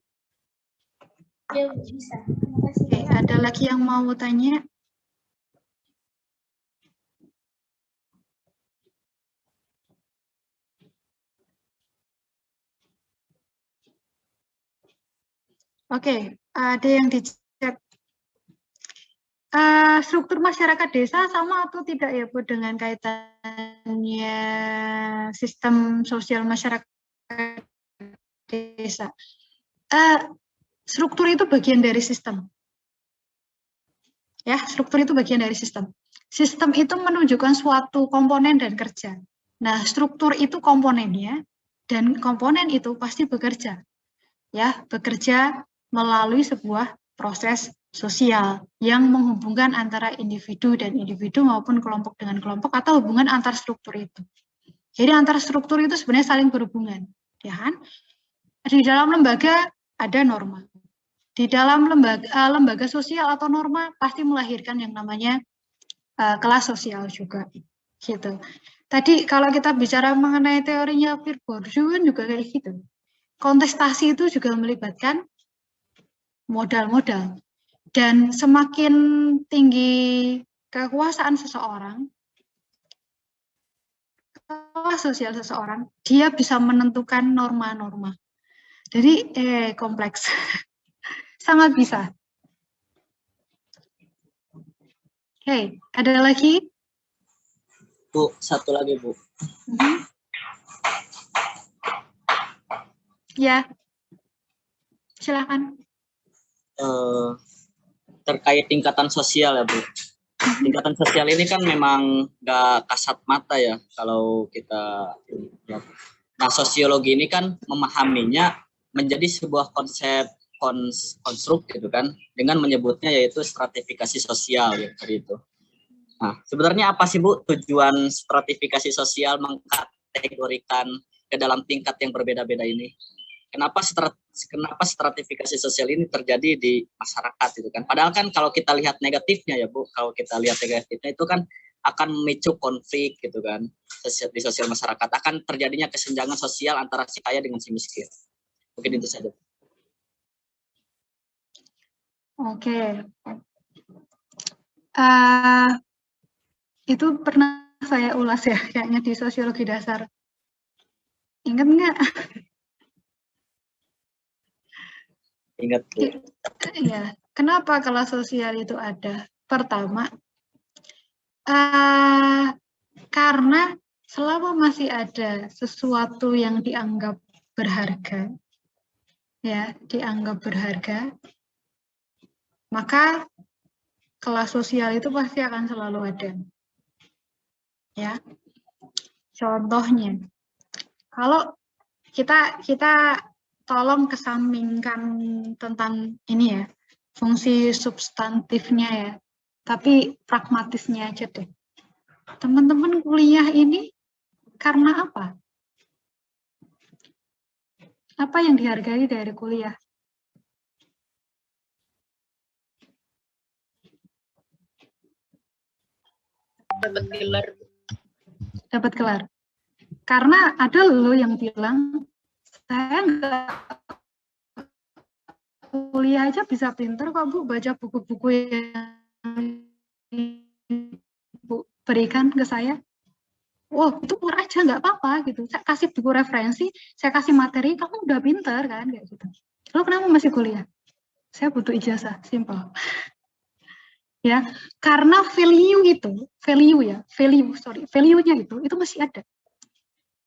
Ya, bisa. Terima kasih. Oke, ada lagi yang mau tanya? Oke, ada yang di chat. Struktur masyarakat desa sama atau tidak ya Bu dengan kaitannya sistem sosial masyarakat desa? Struktur itu bagian dari sistem. Ya, struktur itu bagian dari sistem. Sistem itu menunjukkan suatu komponen dan kerja. Nah, struktur itu komponennya dan komponen itu pasti bekerja. Ya, bekerja melalui sebuah proses sosial yang menghubungkan antara individu dan individu maupun kelompok dengan kelompok atau hubungan antar struktur itu. Jadi antar struktur itu sebenarnya saling berhubungan, ya kan? Di dalam lembaga ada norma. Di dalam lembaga sosial atau norma pasti melahirkan yang namanya kelas sosial juga, gitu. Tadi kalau kita bicara mengenai teorinya Pierre Bourdieu juga kayak gitu. Kontestasi itu juga melibatkan modal-modal. Dan semakin tinggi kekuasaan seseorang, kelas sosial seseorang, dia bisa menentukan norma-norma. Jadi kompleks. Sangat bisa. Oke, ada lagi? Bu, satu lagi Bu. Ya, silakan. Terkait tingkatan sosial ya Bu. Tingkatan sosial ini kan memang nggak kasat mata ya kalau kita lihat. Nah, sosiologi ini kan memahaminya menjadi sebuah konsep konstruk gitu kan, dengan menyebutnya yaitu stratifikasi sosial ya, seperti itu. Nah, sebenarnya apa sih Bu tujuan stratifikasi sosial mengkategorikan ke dalam tingkat yang berbeda-beda ini? Kenapa stratifikasi sosial ini terjadi di masyarakat itu kan? Padahal kan kalau kita lihat negatifnya ya Bu, kalau kita lihat negatifnya itu kan akan memicu konflik gitu kan di sosial masyarakat, akan terjadinya kesenjangan sosial antara si kaya dengan si miskin. Mungkin itu saja. Oke. Itu pernah saya ulas ya, kayaknya di sosiologi dasar. Ingat nggak? Ingat Bu. Ya, kenapa kelas sosial itu ada? Pertama, karena selama masih ada sesuatu yang dianggap berharga, ya, dianggap berharga, maka kelas sosial itu pasti akan selalu ada. Ya, contohnya, kalau kita tolong kesampingkan tentang ini ya, fungsi substantifnya ya, tapi pragmatisnya aja deh. Teman-teman kuliah ini karena apa? Apa yang dihargai dari kuliah? Dapat gelar. Dapat gelar. Karena ada loh yang bilang, saya nggak kuliah aja bisa pinter kok Bu, baca buku-buku yang Bu berikan ke saya. Wow, itu keluar aja nggak apa-apa gitu. Saya kasih buku referensi, saya kasih materi, kamu udah pinter kan kayak gitu. Lalu kenapa masih kuliah? Saya butuh ijazah, simple. Ya, karena value-nya itu masih ada.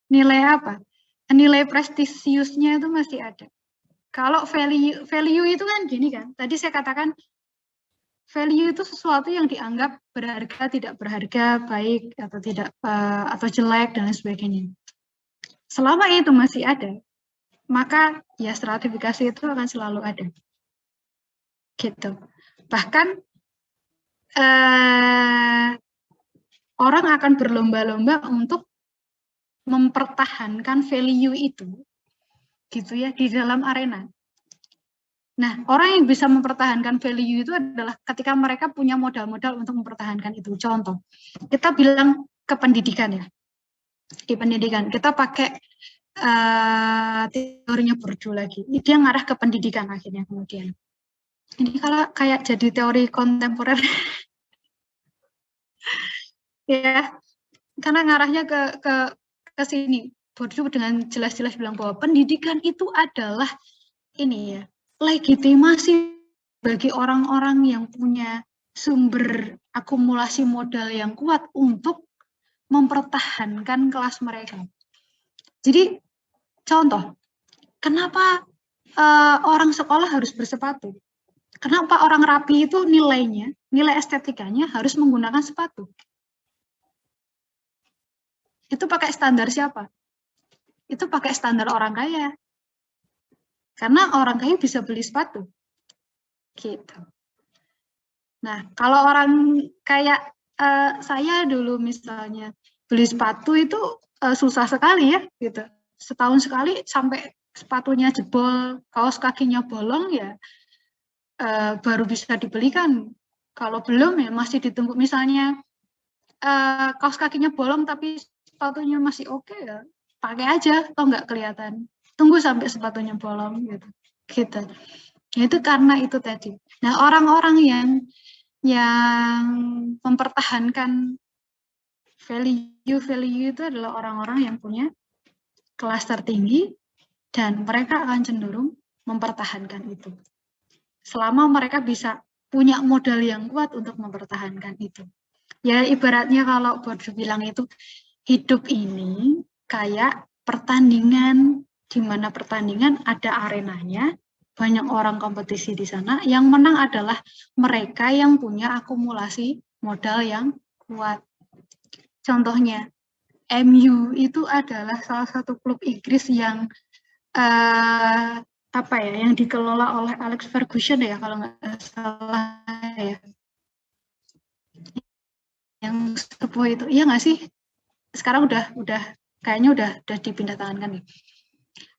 Nilai apa? Nilai prestisiusnya itu masih ada. Kalau value itu kan gini kan, tadi saya katakan value itu sesuatu yang dianggap berharga, tidak berharga, baik atau tidak atau jelek dan lain sebagainya. Selama itu masih ada, maka ya stratifikasi itu akan selalu ada. Gitu. Bahkan orang akan berlomba-lomba untuk mempertahankan value itu, gitu ya, di dalam arena. Nah, orang yang bisa mempertahankan value itu adalah ketika mereka punya modal-modal untuk mempertahankan itu. Contoh, kita bilang ke pendidikan ya. Di pendidikan, kita pakai teorinya Bourdieu lagi. Dia ngarah ke pendidikan akhirnya kemudian. Ini kalau kayak jadi teori kontemporer. Ya, karena ngarahnya ke sini. Bourdieu dengan jelas-jelas bilang bahwa pendidikan itu adalah ini ya, legitimasi bagi orang-orang yang punya sumber akumulasi modal yang kuat untuk mempertahankan kelas mereka. Jadi contoh, kenapa orang sekolah harus bersepatu? Kenapa orang rapi itu nilai estetikanya harus menggunakan sepatu? Itu pakai standar siapa? Itu pakai standar orang kaya. Karena orang kaya bisa beli sepatu. Gitu. Nah, kalau orang kayak saya dulu misalnya beli sepatu itu susah sekali ya, gitu. Setahun sekali sampai sepatunya jebol, kaos kakinya bolong ya baru bisa dibelikan. Kalau belum ya masih ditunggu. Misalnya kaos kakinya bolong tapi sepatunya masih oke ya, pakai aja, toh nggak kelihatan. Tunggu sampai sepatunya bolong gitu. Gitu. Itu karena itu tadi. Nah, orang-orang yang mempertahankan value itu adalah orang-orang yang punya kelas tertinggi dan mereka akan cenderung mempertahankan itu. Selama mereka bisa punya modal yang kuat untuk mempertahankan itu. Ya ibaratnya kalau Bourdieu bilang itu, hidup ini kayak pertandingan, di mana pertandingan ada arenanya, banyak orang kompetisi di sana, yang menang adalah mereka yang punya akumulasi modal yang kuat. Contohnya, MU itu adalah salah satu klub Inggris yang yang dikelola oleh Alex Ferguson ya kalau nggak salah ya. Yang sepuh itu, iya nggak sih? Sekarang udah kayaknya udah dipindah tangan kan ya.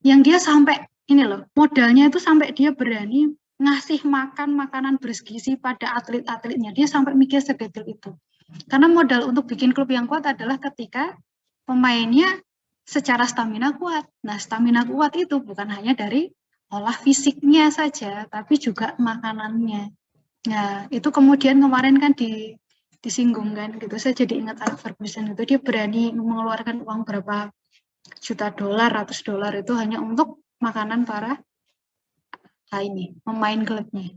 Yang dia sampai ini loh, modalnya itu sampai dia berani ngasih makanan bergizi pada atlet-atletnya. Dia sampai mikir sedetail itu. Karena modal untuk bikin klub yang kuat adalah ketika pemainnya secara stamina kuat. Nah, stamina kuat itu bukan hanya dari olah fisiknya saja, tapi juga makanannya. Nah, itu kemudian kemarin kan disinggung kan gitu. Saya jadi ingat Alex Ferguson itu, dia berani mengeluarkan uang berapa juta dolar, ratus dolar itu hanya untuk makanan para pemain klubnya.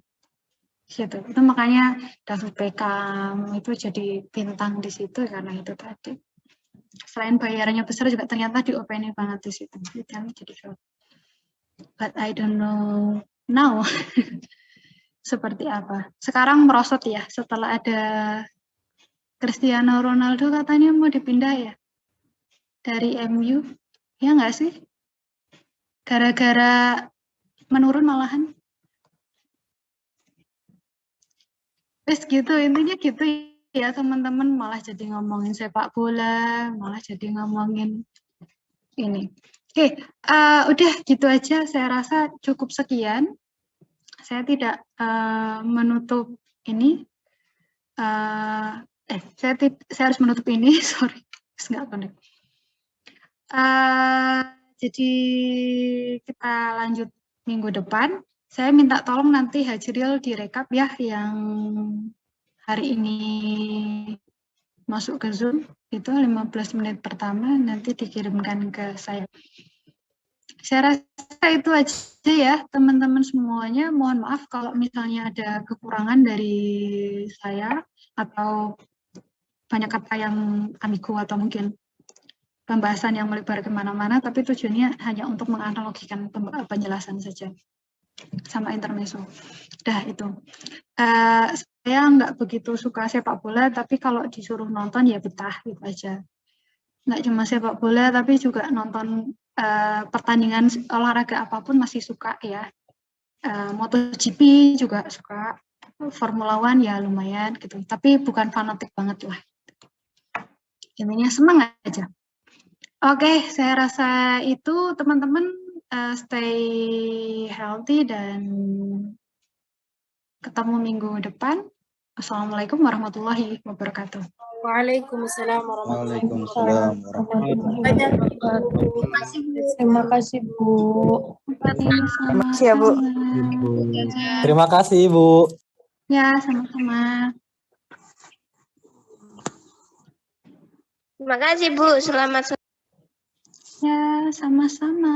Gitu. Itu makanya David Beckham itu jadi bintang di situ karena itu tadi. Selain bayarannya besar juga ternyata diopeni banget di situ. Jadi but I don't know now seperti apa. Sekarang merosot ya setelah ada Cristiano Ronaldo katanya mau dipindah ya dari MU, ya nggak sih? Gara-gara menurun malahan. Terus gitu, intinya gitu ya teman-teman, malah jadi ngomongin sepak bola, malah jadi ngomongin ini. Oke, udah gitu aja, saya rasa cukup sekian. Saya tidak menutup ini. Saya harus menutup ini, sorry, nggak connect. Jadi kita lanjut minggu depan. Saya minta tolong nanti Hajril direkap ya yang hari ini masuk ke Zoom, itu 15 menit pertama nanti dikirimkan ke saya. Saya rasa itu aja ya teman-teman semuanya. Mohon maaf kalau misalnya ada kekurangan dari saya atau banyak kata yang ambigu atau mungkin pembahasan yang melebar kemana-mana, tapi tujuannya hanya untuk menganalogikan penjelasan saja sama intermezzo. Dah itu. Saya nggak begitu suka sepak bola, tapi kalau disuruh nonton ya betah gitu aja. Nggak cuma sepak bola, tapi juga nonton pertandingan olahraga apapun masih suka ya. MotoGP juga suka, Formula One ya lumayan gitu, tapi bukan fanatik banget lah. Intinya senang aja. Oke, saya rasa itu teman-teman stay healthy dan ketemu minggu depan. Assalamualaikum warahmatullahi wabarakatuh. Waalaikumsalam warahmatullahi Waalaikumsalam warahmatullahi wabarakatuh. Terima kasih, Bu. Terima kasih ya, Bu. Terima kasih, Bu. Ya, sama-sama. Terima kasih, Bu. Selamat sore. Ya, sama-sama.